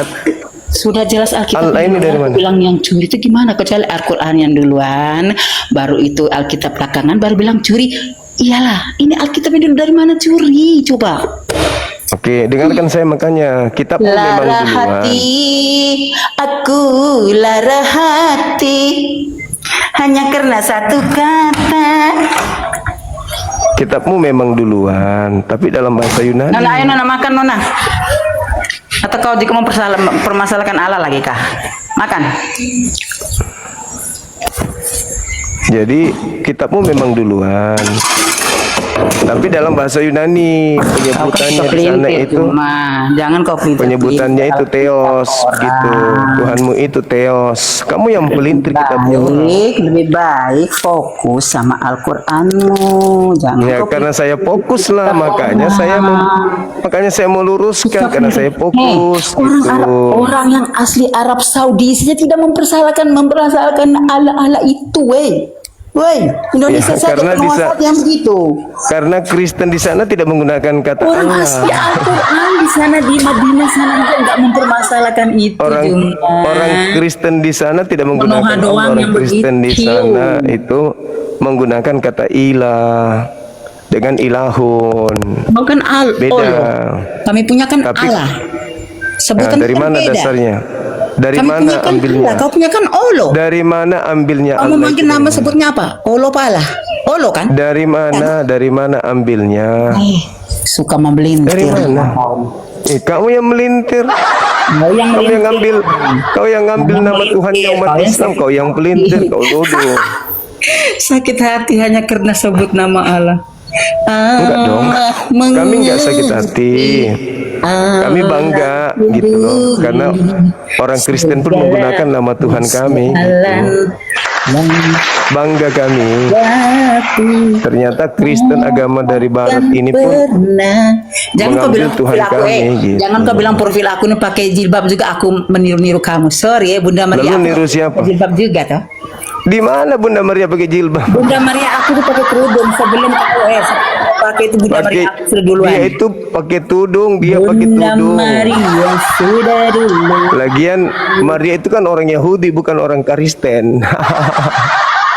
sudah jelas Alkitab Allah ini dari mana? bilang yang curi itu gimana? Kecuali Al-Quran yang duluan, baru itu Alkitab belakangan, baru bilang curi. Iyalah, ini Alkitab ini dari mana curi? Coba. Oke, dengarkan saya makanya kitab memang Lara duluan. hati, aku lara hati, hanya karena satu kata. Kitabmu memang duluan, tapi dalam bahasa Yunani. Nona, ayo Nona makan Nona. Atau kau juga mempermasalahkan Allah lagi kah? Makan. Jadi kitabmu memang duluan. Tapi dalam bahasa Yunani penyebutannya di sana itu Jangan kau pelintir. penyebutannya itu Theos gitu. Tuhanmu itu Theos. Kamu yang pelintir kitabnya orang. Lebih baik fokus sama Al-Quranmu. Jangan Ya kau karena saya fokus lah, makanya saya mau luruskan karena saya fokus orang gitu. Arab, orang yang asli Arab Saudi saja tidak mempersalahkan Allah itu, woi, Indonesia Ya, saja karena penguasa yang begitu. Karena Kristen di sana tidak menggunakan kata Orang Allah. asli Al-Quran di sana di Madinah sana juga nggak mempermasalahkan itu. Orang Kristen di sana tidak menggunakan Menoha doang Allah. Orang yang Kristen di begitu. sana itu menggunakan kata ilah dengan ilahun. Bukan Beda. Allah. Kami punya kan Tapi- Allah. Nah, Sebutan dari kan mana beda. dasarnya? Dari Kami mana punya kan ambilnya? Allah. Kau punya kan Olo. Dari mana ambilnya Kamu Allah? manggil itu? nama sebutnya apa? Olo apa Allah? Olo kan? Dari mana ambilnya? suka Dari memelintir. mana? Kamu yang melintir. Kau yang Kau yang melintir. ngambil nama Tuhan yang umat Islam. Kau yang pelintir. Kau nuduh. Sakit hati hanya karena sebut nama Allah. Enggak dong. Kami enggak sakit hati. Kami bangga gitu loh, karena orang Kristen pun menggunakan nama Tuhan kami gitu. Bangga kami. Ternyata Kristen agama dari Barat ini pun Jangan kau mengambil bilang Tuhan profil aku, kami, gitu. Jangan kau bilang profil aku nih pakai jilbab juga aku meniru-niru kamu. Sorry ya Bunda Maria. Lalu aku niru siapa? pakai jilbab juga toh. Di mana Bunda Maria pakai jilbab? Bunda Maria aku tuh pakai kerudung sebelum kau pakai itu Bunda Maria aku sudah duluan. Dia itu pakai tudung, dia pakai Bunda tudung. Maria sudah dulu. Lagian Maria itu kan orang Yahudi, bukan orang Kristen.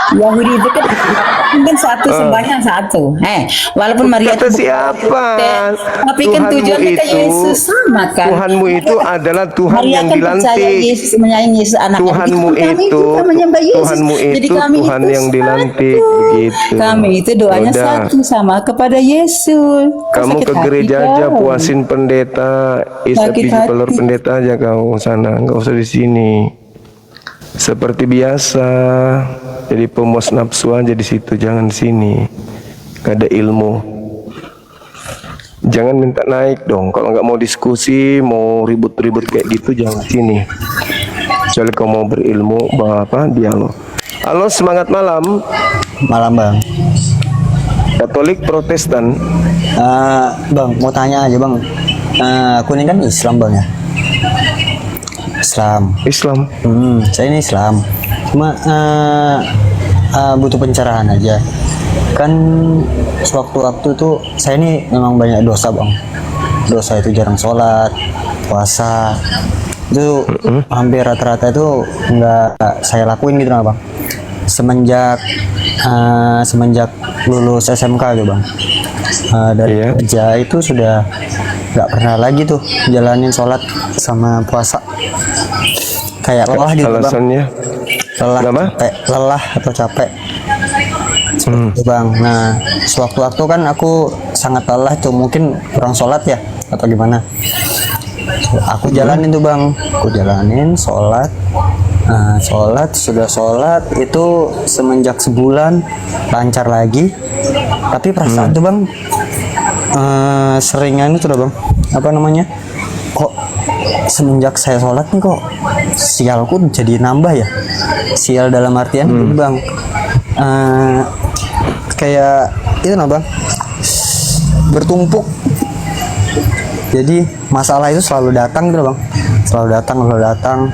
Yahudi itu kan satu sebanyak satu. Walaupun Maria Kata itu siapa? tapi kan Tuhanmu tujuannya ke itu- Yesus sama kan. Tuhanmu itu adalah Tuhan Maria yang kan percaya dilantik. Yesus, menyayangi Yesus anaknya. Tuhanmu Jadi kami itu, juga menyembah Yesus. Tuhanmu Jadi itu kami Tuhan itu yang dilantik, satu. begitu. Kami itu doanya Udah. satu sama kepada Yesus. Kau Kamu sakit ke hati gereja aja kau. puasin pendeta, Sakit isi hati. pelur pendeta aja kau sana, nggak usah di sini. Seperti biasa, jadi pemuas nafsu aja di situ, jangan di sini. Gak ada ilmu. Jangan minta naik dong. Kalau nggak mau diskusi, mau ribut-ribut kayak gitu, jangan sini. Kecuali kau mau berilmu, dialog. Halo, semangat malam. Malam bang. Katolik, Protestan. Bang mau tanya aja bang. Aku ini kan Islam bang ya. Islam. Saya ini Islam. Cuma butuh pencerahan aja. Kan sewaktu-waktu tuh saya ini memang banyak dosa bang. Dosa itu jarang sholat, puasa. Itu hampir rata-rata itu nggak saya lakuin gitu bang. Semenjak lulus SMK gitu bang. Dari Iya. kerja itu sudah nggak pernah lagi tuh jalanin sholat sama puasa. Kayak lelah gitu bang. Alasannya? Kenapa? Lelah atau capek. Seperti itu, bang. Nah, sewaktu-waktu kan aku sangat lelah tuh, mungkin kurang sholat ya atau gimana. Aku jalanin tuh bang, aku jalanin sholat. Nah, sudah sholat itu semenjak sebulan lancar lagi. Tapi perasaan tuh bang, seringan itu tuh bang, apa namanya? Kok semenjak saya sholat nih kok sialku jadi nambah ya? Sial dalam artian gitu, bang, kayak itu nah bang, bertumpuk. Jadi masalah itu selalu datang gitu bang, selalu datang.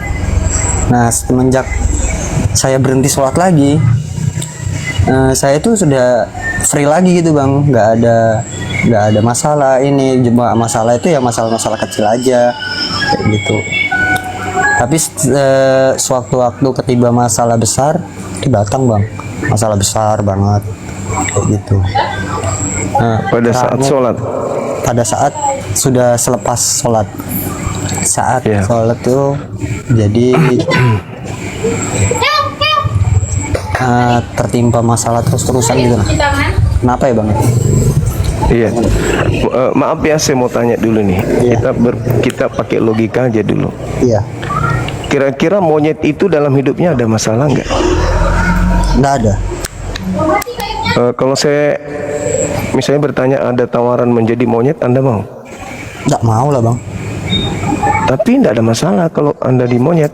Nah, semenjak saya berhenti sholat lagi, saya tuh sudah free lagi gitu bang, nggak ada masalah. Ini cuma masalah itu ya masalah kecil aja kayak gitu. Tapi sewaktu-waktu ketiba masalah besar itu datang bang, masalah besar banget kayak gitu. Nah, Pada saat terakhir- sholat. pada saat sudah selepas sholat, saat Iya. sholat tuh jadi tertimpa masalah terus-terusan gitu nah. Kenapa ya bang? Iya. Maaf ya, saya mau tanya dulu nih. Iya. Kita pakai logika aja dulu. Iya, Kira-kira monyet itu dalam hidupnya ada masalah nggak? nggak ada. Kalau saya misalnya bertanya ada tawaran menjadi monyet, Anda mau? Nggak mau lah bang. Tapi tidak ada masalah kalau Anda di monyet.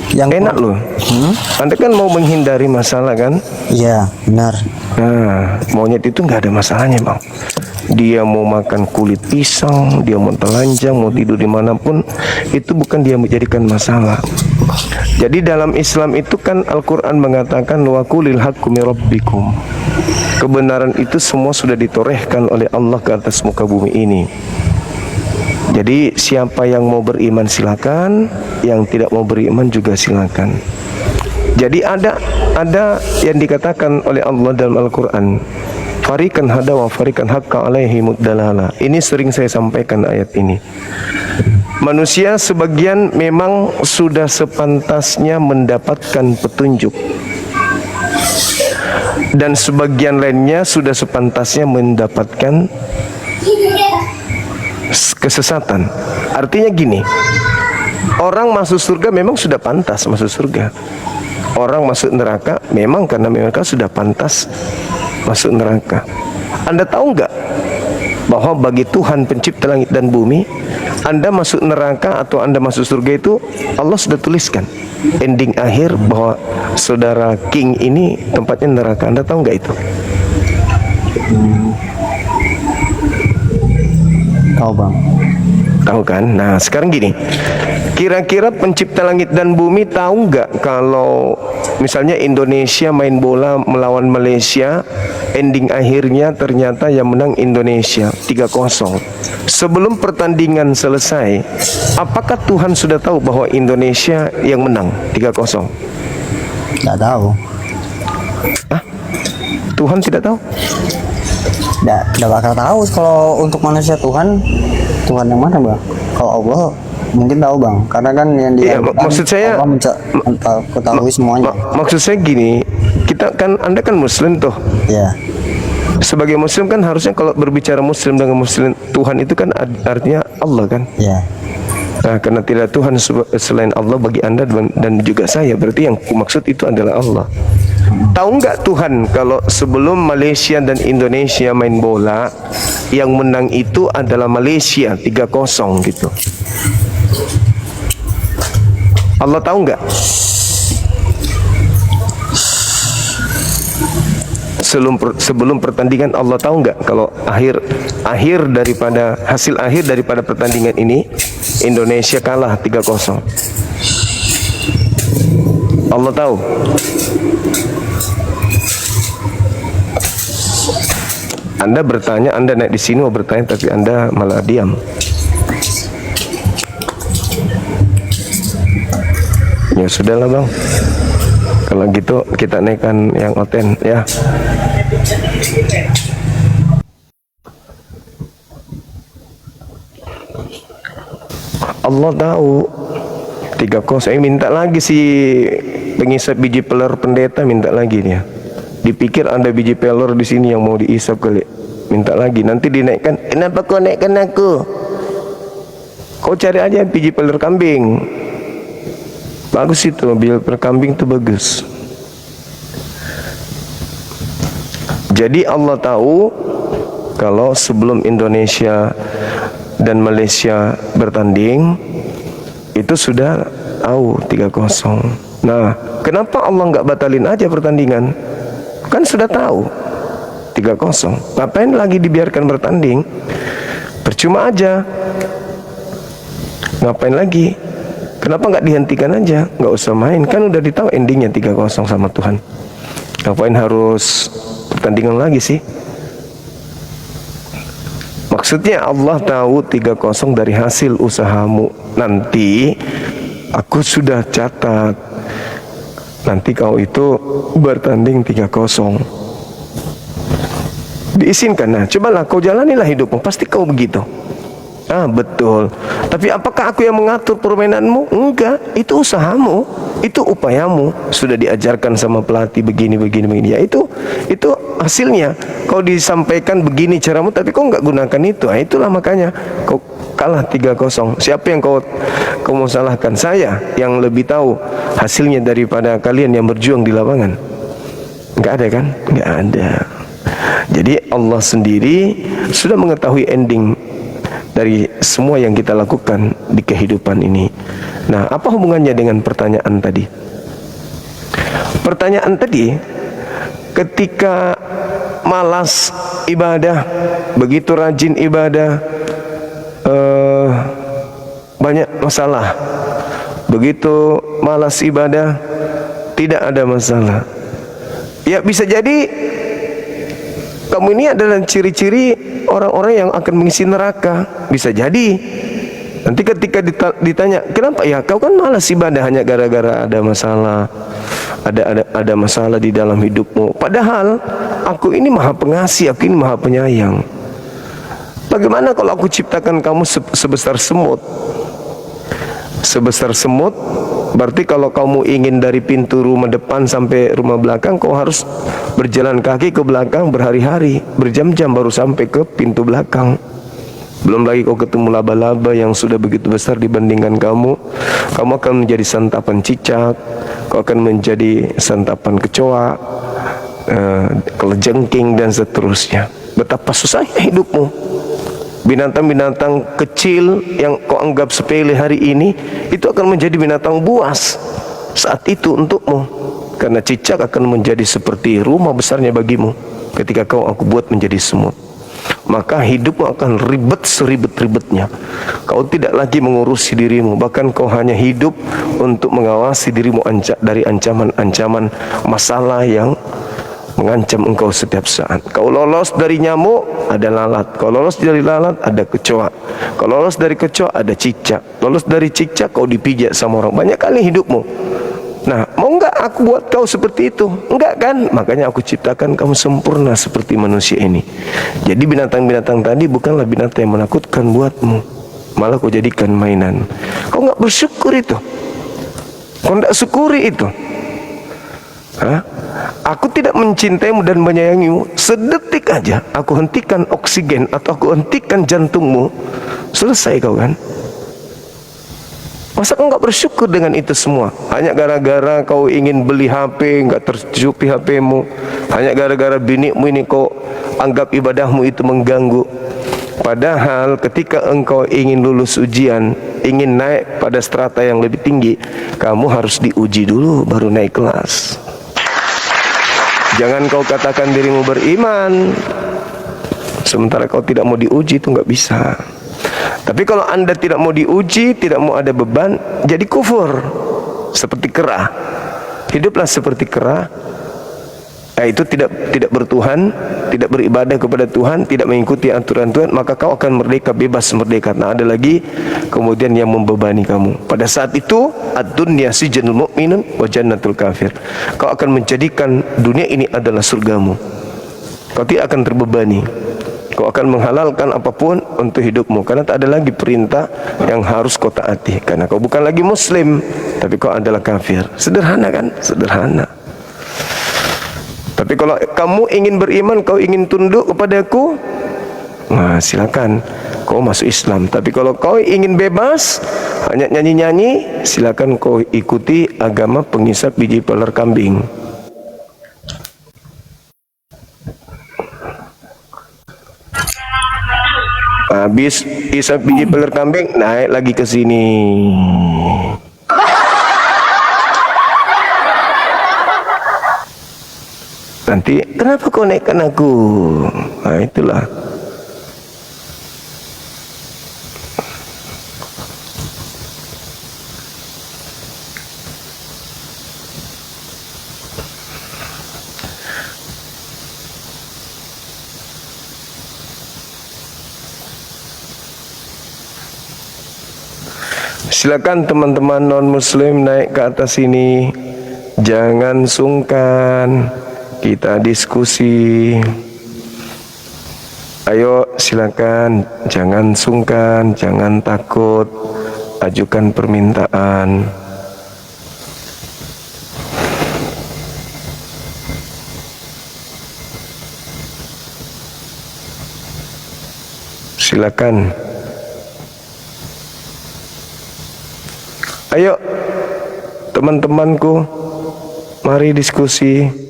Yang Enak loh. Anda kan mau menghindari masalah kan? Iya benar. Nah, monyet itu nggak ada masalahnya bang. Dia mau makan kulit pisang, dia mau telanjang, mau tidur dimanapun, itu bukan dia menjadikan masalah. Jadi dalam Islam itu kan Al-Quran mengatakan wa qulil haqqu min rabbikum. Kebenaran itu semua sudah ditorehkan oleh Allah ke atas muka bumi ini. Jadi siapa yang mau beriman silakan, yang tidak mau beriman juga silakan. Jadi ada yang dikatakan oleh Allah dalam Al-Quran, farikan hada wa farikan haqqa alaihi muddalala. Ini sering saya sampaikan ayat ini. Manusia sebagian memang sudah sepantasnya mendapatkan petunjuk, dan sebagian lainnya sudah sepantasnya mendapatkan kesesatan. Artinya gini, orang masuk surga memang sudah pantas masuk surga. Orang masuk neraka memang karena mereka sudah pantas masuk neraka. Anda tahu nggak bahwa bagi Tuhan pencipta langit dan bumi, Anda masuk neraka atau Anda masuk surga itu Allah sudah tuliskan ending akhir bahwa saudara King ini tempatnya neraka. Anda tahu nggak itu? Tahu bang. Tahu kan? Nah sekarang gini, kira-kira pencipta langit dan bumi tahu nggak kalau misalnya Indonesia main bola melawan Malaysia, ending akhirnya ternyata yang menang Indonesia 3-0. Sebelum pertandingan selesai, apakah Tuhan sudah tahu bahwa Indonesia yang menang 3-0? Nggak tahu. Hah? Tuhan tidak tahu? Nggak bakal tahu kalau untuk manusia. Tuhan yang mana bang? Kalau Allah mungkin tahu bang, karena kan yang dia maksud saya ketahui semuanya. Maksud saya gini, kita kan, Anda kan Muslim tuh. Ya. Sebagai Muslim kan harusnya kalau berbicara Muslim dengan Muslim, Tuhan itu kan artinya Allah kan. Ya. Nah, karena tidak Tuhan selain Allah bagi Anda dan juga saya, berarti yang maksud itu adalah Allah. Tahu nggak Tuhan kalau sebelum Malaysia dan Indonesia main bola, yang menang itu adalah Malaysia 3-0 gitu. Allah tahu nggak? Sebelum pertandingan Allah tahu nggak kalau hasil akhir daripada pertandingan ini Indonesia kalah 3-0. Allah tahu. Anda bertanya, Anda naik di sini mau bertanya, tapi Anda malah diam. Ya sudahlah bang, kalau gitu kita naikkan yang oten ya. Allah tahu 3-0. Saya minta lagi si pengisap biji peler pendeta, minta lagi dia. Dipikir Anda biji peler di sini yang mau diisap kali. Minta lagi, nanti dinaikkan. Kenapa kau naikkan aku? Kau cari aja biji peler kambing. Bagus itu, biji peler kambing itu bagus. Jadi Allah tahu kalau sebelum Indonesia dan Malaysia bertanding itu sudah tahu 3-0. Nah, kenapa Allah nggak batalin aja pertandingan? Kan sudah tahu 3-0. Ngapain lagi dibiarkan bertanding? Percuma aja. Ngapain lagi? Kenapa nggak dihentikan aja? Nggak usah main. Kan udah ditahu endingnya 3-0 sama Tuhan. Ngapain harus pertandingan lagi sih? Maksudnya Allah tahu 3-0 dari hasil usahamu. Nanti aku sudah catat, nanti kau itu bertanding 3-0. Diizinkan. Nah, cobalah kau jalanilah hidupmu, pasti kau begitu. Ah, betul. Tapi apakah aku yang mengatur permainanmu? Enggak, itu usahamu, itu upayamu. Sudah diajarkan sama pelatih begini. Ya itu hasilnya. Kau disampaikan begini caramu, tapi kau enggak gunakan itu. Nah, itulah makanya kau kalah 3-0. Siapa yang kau mau salahkan? Saya yang lebih tahu hasilnya daripada kalian yang berjuang di lapangan. Enggak ada kan? Enggak ada. Jadi Allah sendiri sudah mengetahui ending dari semua yang kita lakukan di kehidupan ini. Nah, apa hubungannya dengan pertanyaan tadi? Pertanyaan tadi, ketika malas ibadah, begitu rajin ibadah, banyak masalah. Begitu malas ibadah, tidak ada masalah. Ya, bisa jadi kamu ini adalah ciri-ciri orang-orang yang akan mengisi neraka. Bisa jadi. Nanti ketika ditanya, kenapa? Ya kau kan malas ibadah hanya gara-gara ada masalah. Ada masalah di dalam hidupmu. Padahal aku ini maha pengasih, aku ini maha penyayang. Bagaimana kalau aku ciptakan kamu sebesar semut? sebesar semut. Berarti kalau kamu ingin dari pintu rumah depan sampai rumah belakang, kau harus berjalan kaki ke belakang berhari-hari, berjam-jam baru sampai ke pintu belakang. Belum lagi kau ketemu laba-laba yang sudah begitu besar dibandingkan kamu. Kamu akan menjadi santapan cicak, kau akan menjadi santapan kecoa, kelejengking dan seterusnya. Betapa susahnya hidupmu. Binatang-binatang kecil yang kau anggap sepele hari ini, itu akan menjadi binatang buas saat itu untukmu. Karena cicak akan menjadi seperti rumah besarnya bagimu ketika kau aku buat menjadi semut. Maka hidupmu akan ribet seribet-ribetnya. Kau tidak lagi mengurusi dirimu, bahkan kau hanya hidup untuk mengawasi dirimu dari ancaman-ancaman masalah yang mengancam engkau setiap saat. Kau lolos dari nyamuk, ada lalat. Kau lolos dari lalat, ada kecoa. Kau lolos dari kecoa, ada cicak. Lolos dari cicak, kau dipijak sama orang. Banyak kali hidupmu. Nah, mau enggak aku buat kau seperti itu? Enggak kan? Makanya aku ciptakan kamu sempurna seperti manusia ini. Jadi binatang-binatang tadi bukanlah binatang yang menakutkan buatmu, malah kau jadikan mainan. Kau enggak bersyukur itu. Kau enggak syukuri itu. Hah? Aku tidak mencintaimu dan menyayangimu, sedetik aja aku hentikan oksigen atau aku hentikan jantungmu, selesai kau kan? Masa kau nggak bersyukur dengan itu semua? Hanya gara-gara kau ingin beli HP, nggak tercukupi HP-mu. Hanya gara-gara binimu ini kau anggap ibadahmu itu mengganggu. Padahal ketika engkau ingin lulus ujian, ingin naik pada strata yang lebih tinggi, kamu harus diuji dulu baru naik kelas. Jangan kau katakan dirimu beriman sementara kau tidak mau diuji, itu nggak bisa. Tapi kalau anda tidak mau diuji, tidak mau ada beban, jadi kufur. Seperti kera. Hiduplah seperti kera. Itu tidak bertuhan, tidak beribadah kepada Tuhan, tidak mengikuti aturan Tuhan, maka kau akan merdeka, bebas merdeka. Nah, ada lagi kemudian yang membebani kamu. Pada saat itu, ad-dunya sijnul mu'minun wa jannatul kafir. Kau akan menjadikan dunia ini adalah surgamu. Kau tidak akan terbebani. Kau akan menghalalkan apapun untuk hidupmu, karena tak ada lagi perintah yang harus kau taati. Karena kau bukan lagi muslim, tapi kau adalah kafir. Sederhana kan? Sederhana. Tapi kalau kamu ingin beriman, kau ingin tunduk kepadaku, nah silakan kau masuk Islam. Tapi kalau kau ingin bebas, hanya nyanyi-nyanyi, silakan kau ikuti agama pengisap biji peler kambing. Habis isap biji peler kambing, naik lagi ke sini. Nanti, kenapa kau naikkan aku? Nah, itulah. Silakan teman-teman non-muslim naik ke atas sini. Jangan sungkan. Kita diskusi. Ayo silakan, jangan sungkan, jangan takut, ajukan permintaan. Silakan. Ayo teman-temanku, mari diskusi.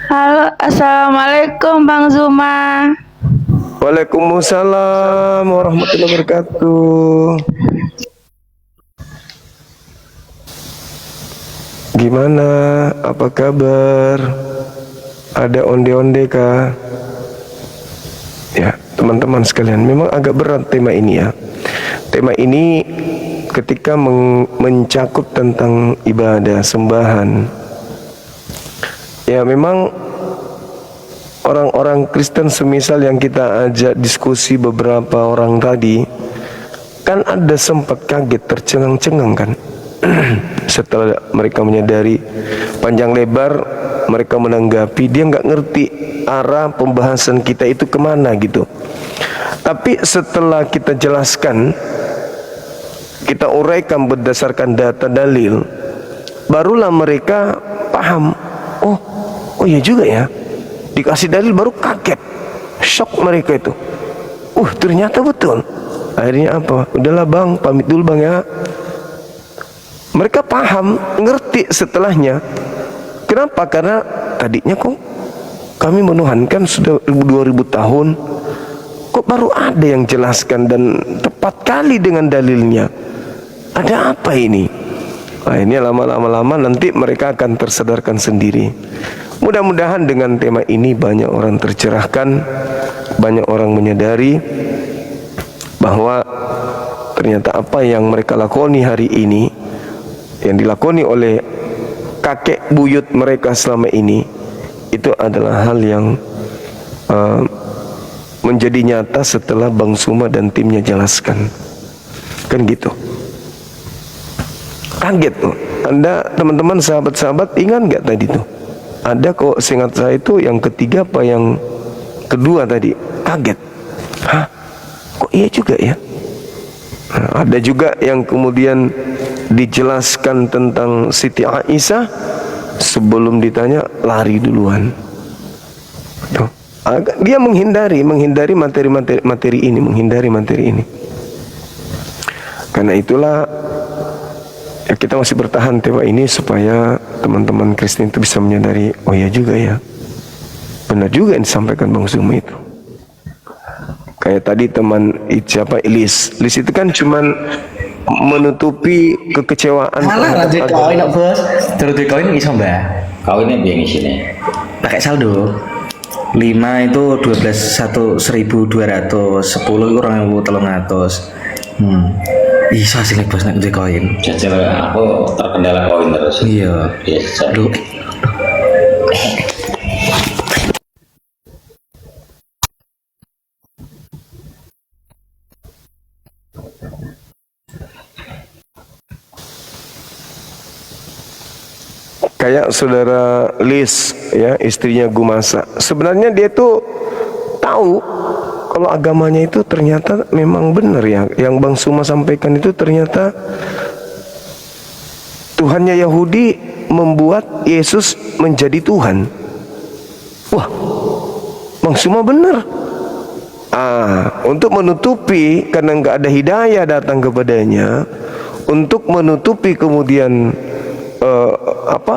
Halo, assalamualaikum Bang Zuma. Waalaikumsalam warahmatullahi wabarakatuh. Gimana? Apa kabar? Ada onde-onde kah? Ya, teman-teman sekalian, memang agak berat tema ini ya. Tema ini ketika mencakup tentang ibadah, sembahan. Ya, memang orang-orang Kristen semisal yang kita ajak diskusi beberapa orang tadi, kan ada sempat kaget, tercengang-cengang kan. Setelah mereka menyadari panjang lebar mereka menanggapi, dia nggak ngerti arah pembahasan kita itu kemana gitu. Tapi setelah kita jelaskan, kita uraikan berdasarkan data dalil, barulah mereka paham. Oh iya juga ya, dikasih dalil baru kaget, shock mereka itu. Ternyata betul. Akhirnya apa? Udahlah bang, pamit dulu bang ya. Mereka paham, ngerti setelahnya. Kenapa? Karena tadinya kok kami menuhankan sudah 2000 tahun, kok baru ada yang jelaskan dan tepat kali dengan dalilnya. Ada apa ini? Nah, ini lama-lama nanti mereka akan tersadarkan sendiri. Mudah-mudahan dengan tema ini banyak orang tercerahkan, banyak orang menyadari bahwa ternyata apa yang mereka lakoni hari ini, yang dilakoni oleh kakek buyut mereka selama ini, itu adalah hal yang menjadi nyata setelah Bang Suma dan timnya jelaskan. Kan gitu. Kaget tuh. Anda teman-teman sahabat-sahabat ingat nggak tadi tuh? Ada kok seingat saya itu yang ketiga apa yang kedua tadi. Kaget. Hah? Kok iya juga ya? Nah, ada juga yang kemudian dijelaskan tentang Siti Aisyah, sebelum ditanya lari duluan. Tuh. Dia menghindari materi ini. Karena itulah ya kita masih bertahan tema ini supaya teman-teman Kristen itu bisa menyadari, oh iya juga ya, benar juga yang disampaikan Bang Zuma itu. Kayak tadi teman siapa Ilis itu kan cuman menutupi kekecewaan. Alah lanjut kawin nak bos. Terus kawin iso mbak. Kawinnya biar sini. Pakai saldo. 5 itu 12 1.200, 10 itu 2.300. Iso sih bos nak koin. Jajal aku terkendala koin terus. Iya. Biasa. Aduh. Kayak saudara Lis ya, istrinya Gumasa. Sebenarnya dia tuh tahu kalau agamanya itu ternyata memang benar ya. Yang Bang Suma sampaikan itu ternyata Tuhannya Yahudi membuat Yesus menjadi Tuhan. Wah, Bang Suma benar. Untuk menutupi karena nggak ada hidayah datang kepadanya, untuk menutupi kemudian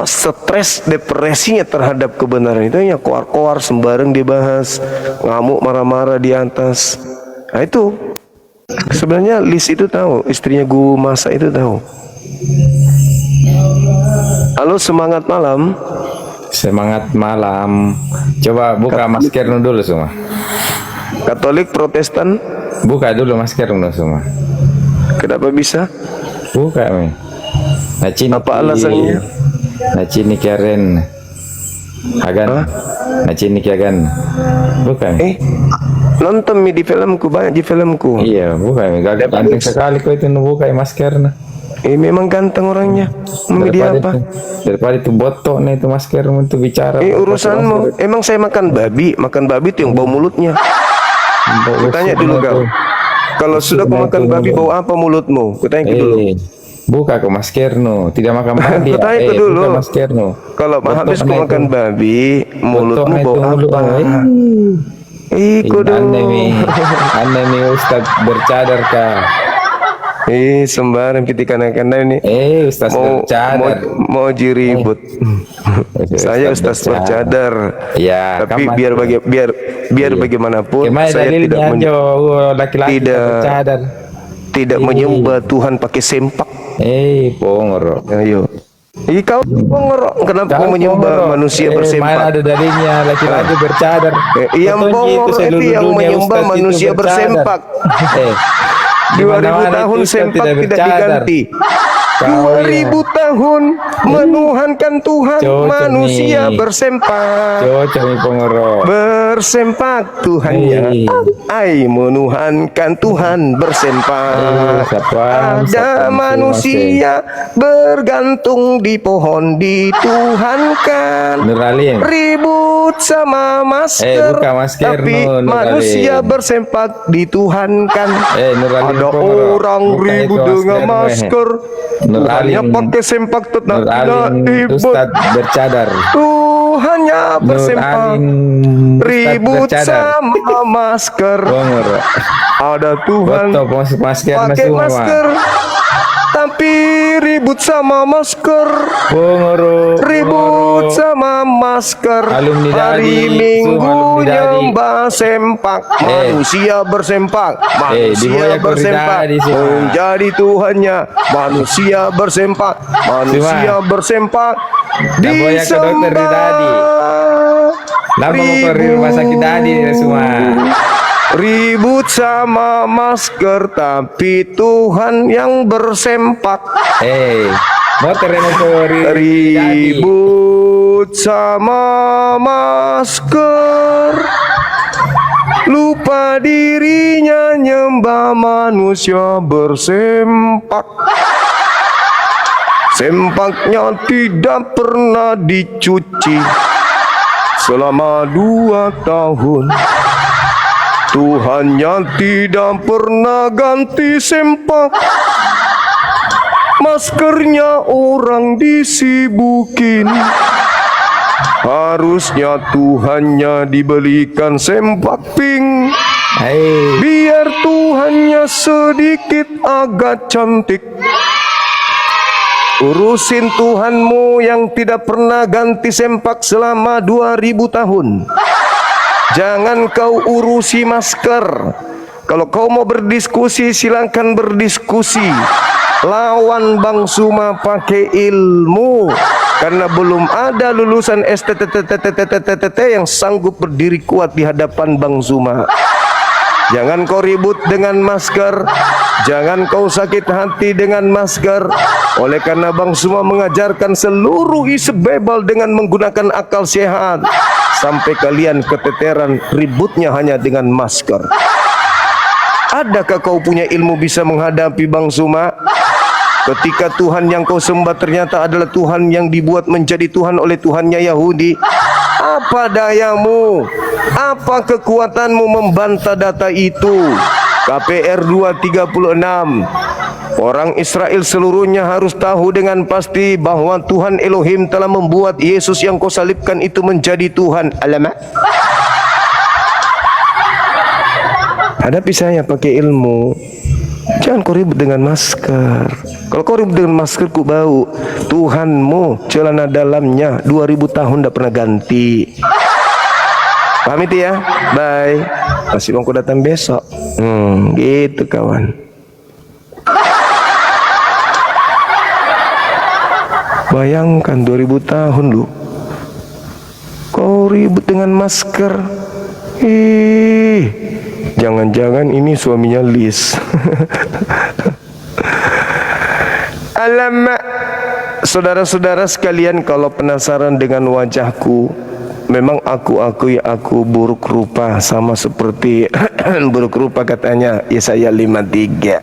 stres depresinya terhadap kebenaran itu, ya koar-koar sembarang dibahas, ngamuk marah-marah di atas. Nah itu sebenarnya Lis itu tahu, istrinya Gumasa itu tahu. Halo, semangat malam. Semangat malam. Coba buka maskermu dulu semua. Katolik, Protestan, Buka dulu maskermu semua. kenapa bisa? Buka nih. Apa alasannya? Nacini Karen. Agan. Nacini Agan. Bukan. Nonton di filmku, banyak di filmku. Iya, bukan. Gak ganteng sekali kau itu buka maskernya. Memang ganteng orangnya. Media apa? Daripada itu botok nih itu maskermu itu bicara. Urusanmu. Emang saya makan babi itu yang bau mulutnya. Kutanya dulu kau. Kalau sudah kau makan babi, bau apa mulutmu? Kutanya dulu. Buka ke maskermu, tidak makan babi. Kutanya dulu. Buka maskermu. Kalau habis kau makan babi, mulutmu bau apa? Kudu. Anda nih Ustaz bercadar kah? Sembarang ketikan-kan ini. Ustaz bercadar. Mau jiribut. Saya Ustaz bercadar. Ya, tapi biar bagaimanapun saya tidak menyembah Tuhan pakai sempak. Pongoro. Ayo. Kau pongoro, kenapa kau menyembah manusia bersempak? Mana ada dalilnya laki-laki bercadar? Yang pongoro itu yang menyembah manusia bersempak. 2000 tahun sempak tidak diganti. Kau 2000 tahun menuhankan Tuhan, Cocok manusia nih. bersempak. Cocok nih pengoro. Bersempak Tuhannya, ai menuhankan Tuhan bersempak. Siapa? Ada manusia bergantung di pohon dituhankan. Nuralin. Ribut sama masker, buka masker, tapi Nuralin. manusia bersempak dituhankan. Nuralin Ada pengoro. orang Buka ribut itu dengan masker, Nuralin. Tuhannya pakai sempak tetap tidak Nuralin ribut. Ustadz bercadar. Tuhannya bersempak, Nuralin Ustadz ribut bercadar. sama masker. Pengoro. Ada Tuhan Foto masker pakai semua. masker, tapi ribut sama masker. Pengoro. Ribut sama masker. Alumni Hari Dadi, Minggu alumni Dadi. nyembah sempak, manusia bersempak, di manusia bawah bersempak Dadi semua. menjadi Tuhannya. Manusia bersempak, manusia bersempak Nah, boya ke dokter di Dadi. Lama mau ke rumah sakit tadi semua. Ribut sama masker, tapi Tuhan yang bersempak. Motor yang ke Ribut sama masker, lupa dirinya nyembah manusia bersempak. Sempaknya tidak pernah dicuci selama 2 tahun. Tuhannya tidak pernah ganti sempak. Maskernya orang disibukin. Harusnya Tuhannya dibelikan sempak pink, biar Tuhannya sedikit agak cantik. Urusin Tuhanmu yang tidak pernah ganti sempak selama 2000 tahun. Jangan kau urusi masker. Kalau kau mau berdiskusi, silakan berdiskusi. Lawan Bang Suma pakai ilmu. Karena belum ada lulusan STTTTTTTT yang sanggup berdiri kuat di hadapan Bang Suma. Jangan kau ribut dengan masker, jangan kau sakit hati dengan masker. Oleh karena Bang Suma mengajarkan seluruh isi bebal dengan menggunakan akal sehat, sampai kalian keteteran ributnya hanya dengan masker. Adakah kau punya ilmu bisa menghadapi Bang Suma? Ketika Tuhan yang kau sembah ternyata adalah Tuhan yang dibuat menjadi Tuhan oleh Tuhannya Yahudi. Apa dayamu? Apa kekuatanmu membantah data itu? KPR 236. Orang Israel seluruhnya harus tahu dengan pasti bahwa Tuhan Elohim telah membuat Yesus yang kau salibkan itu menjadi Tuhan. Alamak. Hadapi saya pakai ilmu. Jangan kau ribut dengan masker. Kalau kau ribut dengan masker, ku bau. Tuhanmu celana dalamnya 2000 tahun tidak pernah ganti. Paham itu ya? Bye. Masih mau ku datang besok. Gitu kawan. Bayangkan 2000 tahun lu, kau ribut dengan masker. Jangan-jangan ini suaminya Liz. Alamak. Saudara-saudara sekalian, kalau penasaran dengan wajahku, memang aku akui aku buruk rupa, sama seperti buruk rupa katanya Yesaya 53.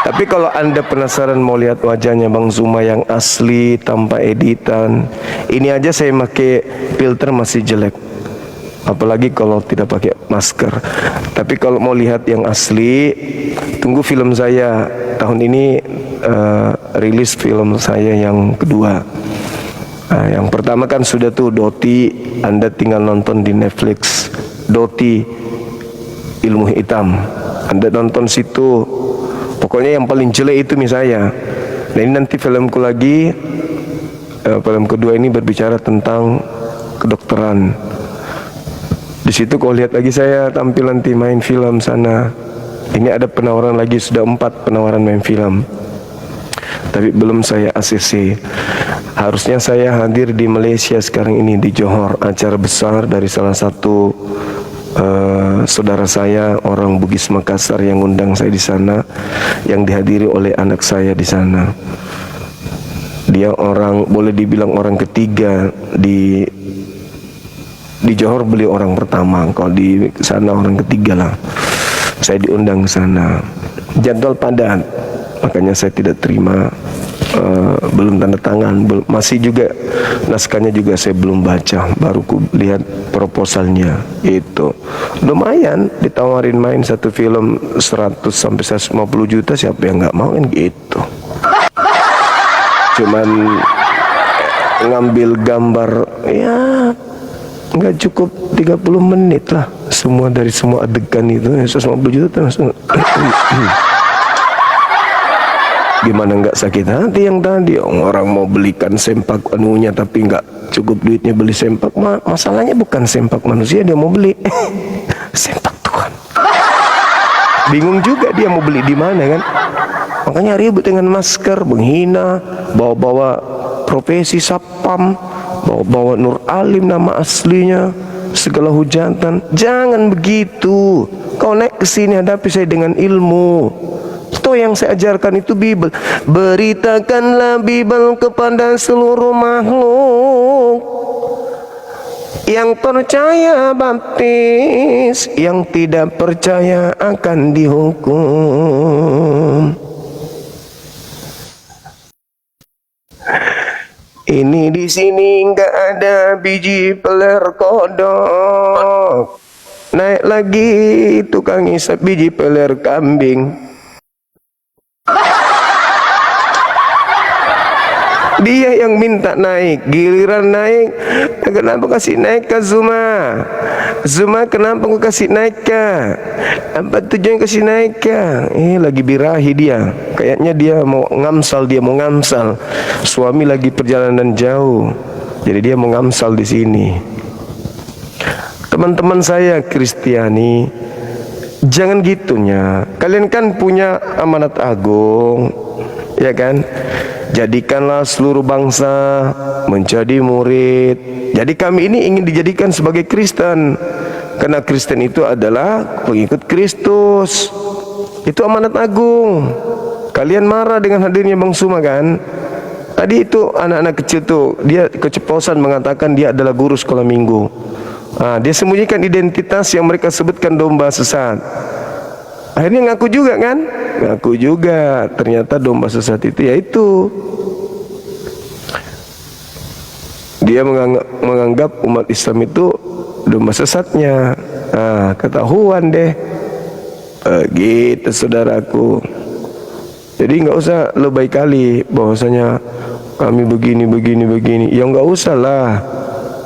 Tapi kalau Anda penasaran mau lihat wajahnya Bang Zuma yang asli tanpa editan, ini aja saya pakai filter masih jelek. Apalagi kalau tidak pakai masker. Tapi kalau mau lihat yang asli, tunggu film saya tahun ini, rilis film saya yang kedua. Nah, yang pertama kan sudah tuh Doti, Anda tinggal nonton di Netflix. Doti Ilmu Hitam, Anda nonton situ. Pokoknya yang paling jelek itu misalnya. Nah ini nanti filmku lagi, film kedua ini berbicara tentang kedokteran. Di situ kau lihat lagi saya tampil nanti main film sana. Ini ada penawaran lagi, sudah 4 penawaran main film. Tapi belum saya ACC. Harusnya saya hadir di Malaysia sekarang ini di Johor, acara besar dari salah satu saudara saya orang Bugis Makassar yang undang saya di sana, yang dihadiri oleh anak saya di sana. Dia orang, boleh dibilang orang ketiga di Johor, beliau orang pertama. Kalau di sana orang ketiga lah. Saya diundang ke sana. Jadwal padat, makanya saya tidak terima. Belum tanda tangan, masih juga naskahnya juga saya belum baca, baru ku lihat proposalnya. Itu lumayan, ditawarin main satu film 100 sampai 150 juta, siapa yang nggak mau kan gitu. Cuman ngambil gambar ya nggak cukup 30 menit lah, semua dari semua adegan itu 150 juta langsung. Gimana nggak sakit hati yang tadi, orang mau belikan sempak anunya tapi nggak cukup duitnya beli sempak. Masalahnya bukan sempak manusia dia mau beli, sempak Tuhan. Bingung juga dia mau beli di mana kan. Makanya ribut dengan masker, menghina, bawa-bawa profesi sapam, bawa-bawa Nur Alim nama aslinya, segala hujatan. Jangan begitu. Kau naik ke sini hadapi saya dengan ilmu. Itu yang saya ajarkan itu Bible. Beritakanlah Bible kepada seluruh makhluk. Yang percaya baptis, yang tidak percaya akan dihukum. Ini di sini nggak ada biji peler kodok. Naik lagi tukang isap biji peler kambing. Dia yang minta naik, giliran naik, kenapa kasih naik ke Zuma? Zuma kenapa kau kasih naik ke? Apa tujuan kasih naik ke? Lagi birahi dia, kayaknya dia mau ngamsal, Suami lagi perjalanan jauh, jadi dia mau ngamsal di sini. Teman-teman saya Kristiani, jangan gitunya. Kalian kan punya amanat agung, ya kan? Jadikanlah seluruh bangsa menjadi murid. Jadi kami ini ingin dijadikan sebagai Kristen, karena Kristen itu adalah pengikut Kristus. Itu amanat agung. Kalian marah dengan hadirnya Bang Suma kan? Tadi itu anak-anak kecil tuh, dia keceplosan mengatakan dia adalah guru sekolah minggu. Dia sembunyikan identitas yang mereka sebutkan domba sesat. Akhirnya ngaku juga kan? Ngaku juga. Ternyata domba sesat itu yaitu dia menganggap umat Islam itu domba sesatnya. Ketahuan deh. Gitu saudaraku. Jadi nggak usah lebay kali bahwasanya kami begini. Ya nggak usah lah.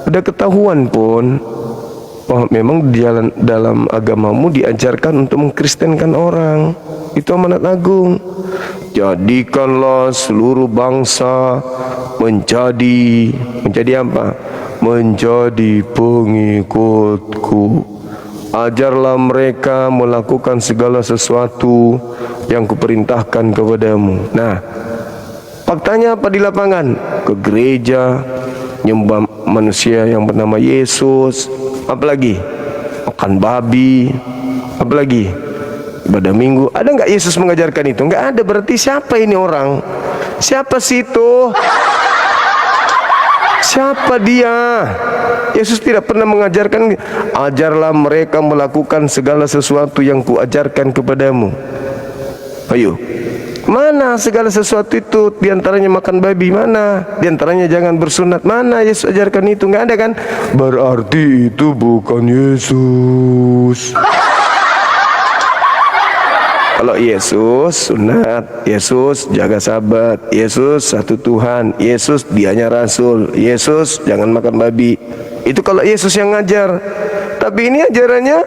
Udah ketahuan pun. Oh, memang di dalam agamamu diajarkan untuk mengkristenkan orang. Itu amanat agung. Jadikanlah seluruh bangsa menjadi apa? Menjadi pengikutku. Ajarlah mereka melakukan segala sesuatu yang kuperintahkan kepadamu. Nah, faktanya apa di lapangan? Ke gereja, nyembah manusia yang bernama Yesus. Apalagi makan babi, apalagi ibadah minggu. Ada nggak Yesus mengajarkan itu? Nggak ada. Berarti siapa ini orang? Siapa sih itu? Siapa dia? Yesus tidak pernah mengajarkan ajarlah mereka melakukan segala sesuatu yang kuajarkan kepadamu. Ayo, mana segala sesuatu itu? Diantaranya makan babi, mana? Diantaranya jangan bersunat, mana Yesus ajarkan itu? Nggak ada kan? Berarti itu bukan Yesus. Kalau Yesus sunat, Yesus jaga sabat, Yesus satu Tuhan, Yesus dianya Rasul, Yesus jangan makan babi. Itu kalau Yesus yang ngajar. Tapi ini ajarannya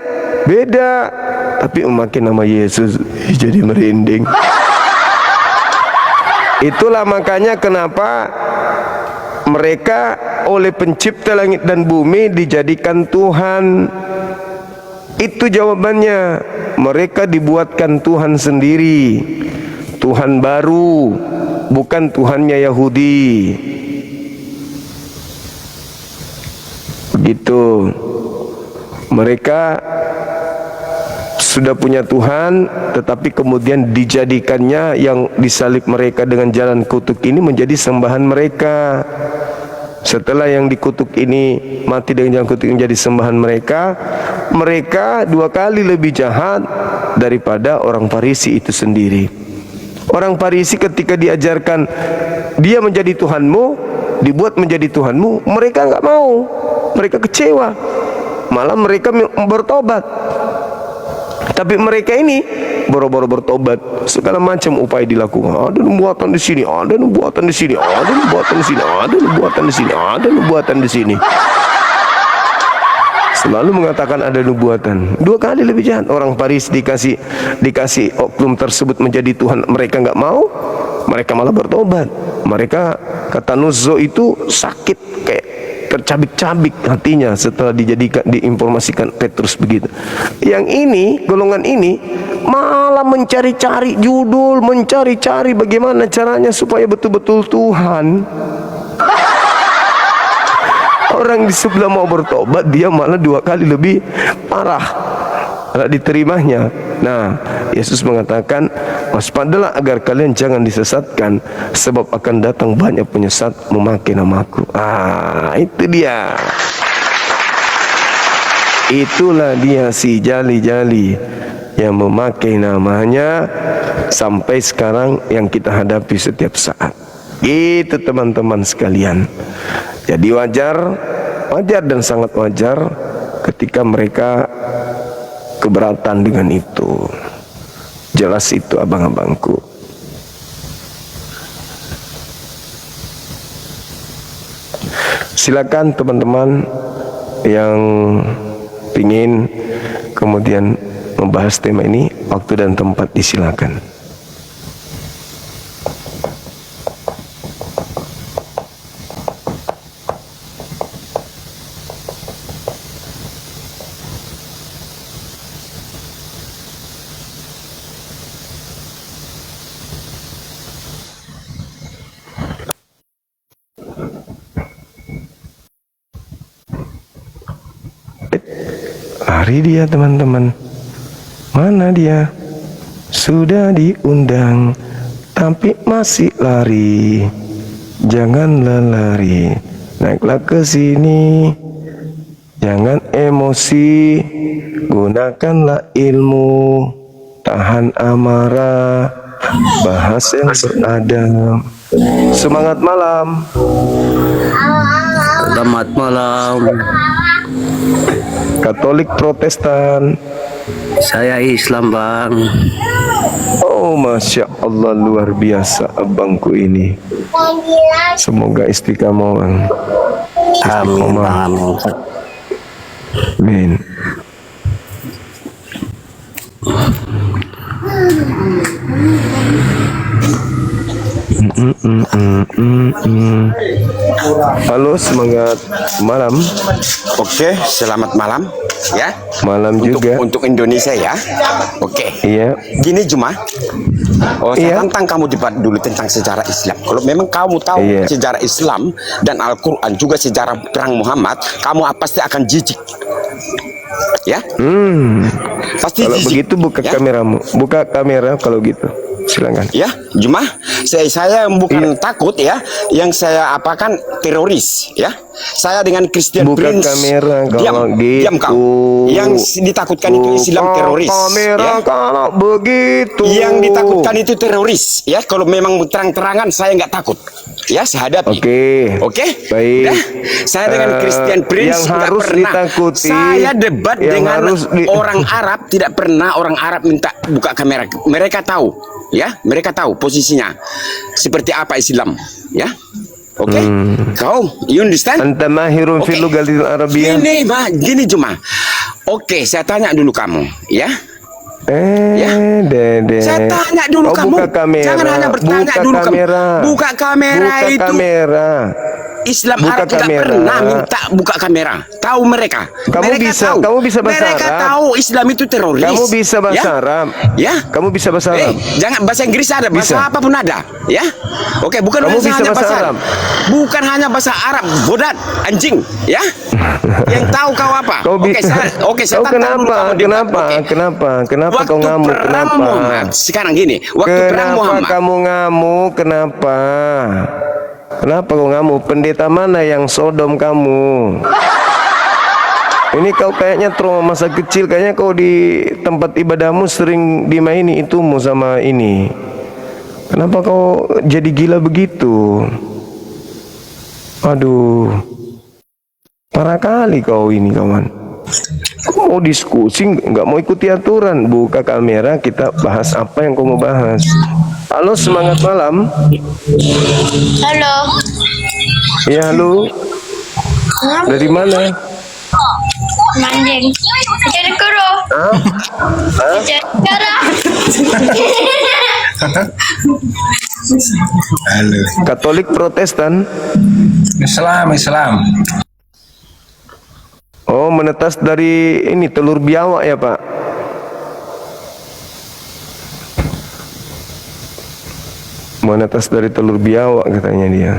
beda. Tapi memakai nama Yesus jadi merinding. Itulah makanya kenapa mereka oleh pencipta langit dan bumi dijadikan Tuhan. Itu jawabannya. Mereka dibuatkan Tuhan sendiri, Tuhan baru, bukan Tuhannya Yahudi. Begitu. Mereka sudah punya Tuhan, tetapi kemudian dijadikannya yang disalib mereka dengan jalan kutuk ini menjadi sembahan mereka. Setelah yang dikutuk ini mati dengan jalan kutuk menjadi sembahan mereka, mereka 2 kali lebih jahat daripada orang Farisi itu sendiri. Orang Farisi ketika diajarkan dia menjadi Tuhanmu, dibuat menjadi Tuhanmu, mereka nggak mau, mereka kecewa, malah mereka bertobat. Tapi mereka ini boro-boro bertobat, segala macam upaya dilakukan. Ada nubuatan di sini, ada nubuatan di sini, ada nubuatan di sini, ada nubuatan di sini, ada nubuatan di sini. Selalu mengatakan ada nubuatan. 2 kali lebih jahat. Orang Farisi dikasih oknum tersebut menjadi Tuhan, mereka nggak mau, mereka malah bertobat. Mereka kata Nuzzo itu sakit, kayak tercabik-cabik hatinya setelah diinformasikan Petrus begitu. Yang ini, golongan ini malah mencari-cari judul, mencari-cari bagaimana caranya supaya betul-betul Tuhan. Orang di sebelah mau bertobat, dia malah 2 kali lebih parah diterimanya. Nah, Yesus mengatakan, waspadalah agar kalian jangan disesatkan, sebab akan datang banyak penyesat memakai namaku. Itu dia. Itulah dia si jali-jali yang memakai namanya sampai sekarang yang kita hadapi setiap saat. Itu teman-teman sekalian. Jadi wajar dan sangat wajar ketika mereka keberatan dengan itu. Jelas itu abang-abangku. Silakan teman-teman yang ingin kemudian membahas tema ini, waktu dan tempat disilakan. Lari dia teman-teman. Mana dia? Sudah diundang tapi masih lari. Janganlah lari, naiklah ke sini. Jangan emosi, gunakanlah ilmu. Tahan amarah, bahas yang beradab. Semangat malam. Selamat malam. Katolik Protestan. Saya Islam, Bang. Oh, Masya Allah, luar biasa abangku ini. Semoga istiqamah, Bang. Amin, Bang. Amin. Halo, semangat malam. Oke, selamat malam ya. Malam juga untuk Indonesia ya. Oke. Iya. Gini Juma. Saya Iya. tantang kamu debat dulu tentang sejarah Islam. Kalau memang kamu tahu Iya. sejarah Islam dan Al-Quran juga sejarah perang Muhammad, kamu pasti akan jijik. Ya? Pasti Kalau jijik. begitu buka Ya? kameramu. Buka kamera kalau gitu. Silakan. Ya, Juma, saya bukan takut ya, yang saya apakan teroris ya. Saya dengan Christian Buka Prince. kamera kalau diam gitu. kau. Yang ditakutkan itu Islam teroris. Kamera Ya. kalau begitu. Yang ditakutkan itu teroris ya. Kalau memang terang-terangan saya nggak takut. Ya, saya hadapi. Oke. Baik. Udah. Saya dengan Christian Prince yang nggak harus pernah. ditakuti, Saya debat yang dengan harus orang Arab, tidak pernah orang Arab minta buka kamera. Mereka tahu, ya, mereka tahu posisinya seperti apa Islam, ya. Oke, kau, you understand? Anta mahirun fil lugatil arabiyyah. Gini, gini cuma. Oke, saya tanya dulu kamu, ya. Dede. Saya tanya dulu Kau kamu. buka kamera. Jangan hanya bertanya buka dulu kamera. kamu. Buka kamera Buka itu. kamera. Islam Buka Arab tidak kamera. pernah minta buka kamera. Tahu mereka. Kamu mereka bisa- tahu. kamu bisa bahasa mereka Arab. tahu Islam itu teroris. Kamu bisa bahasa ya? Arab. Ya. Kamu bisa bahasa Arab. Jangan bahasa Inggris ada, bahasa Bisa. apapun ada, ya. Oke, bukan Kamu bisa hanya bahasa Arab. Bukan hanya bahasa Arab, bodat, anjing, ya. Yang tahu kau apa? Saya Kau tantang dulu kenapa? kamu debat. Kenapa? Oke. Kenapa? Kenapa Waktu kau ngamuk? perang Kenapa? Muhammad, sekarang gini, waktu perang Kenapa Muhammad. kamu ngamuk? Kenapa? Kenapa kau ngamuk? Pendeta mana yang Sodom kamu? Ini kau kayaknya trauma masa kecil. Kayaknya kau di tempat ibadahmu sering dimaini itumu sama ini. Kenapa kau jadi gila begitu? Aduh, parah kali kau ini kawan. Kau mau diskusi, nggak mau ikuti aturan. Buka kamera, kita bahas apa yang kau mau bahas. Halo, semangat malam. Halo. Ya, halo. Dari mana? Manjing. Cari kuro. Cari kara. Katolik Protestan? Islam. Oh, menetas dari ini telur biawak ya, Pak? Menetas dari telur biawak katanya dia.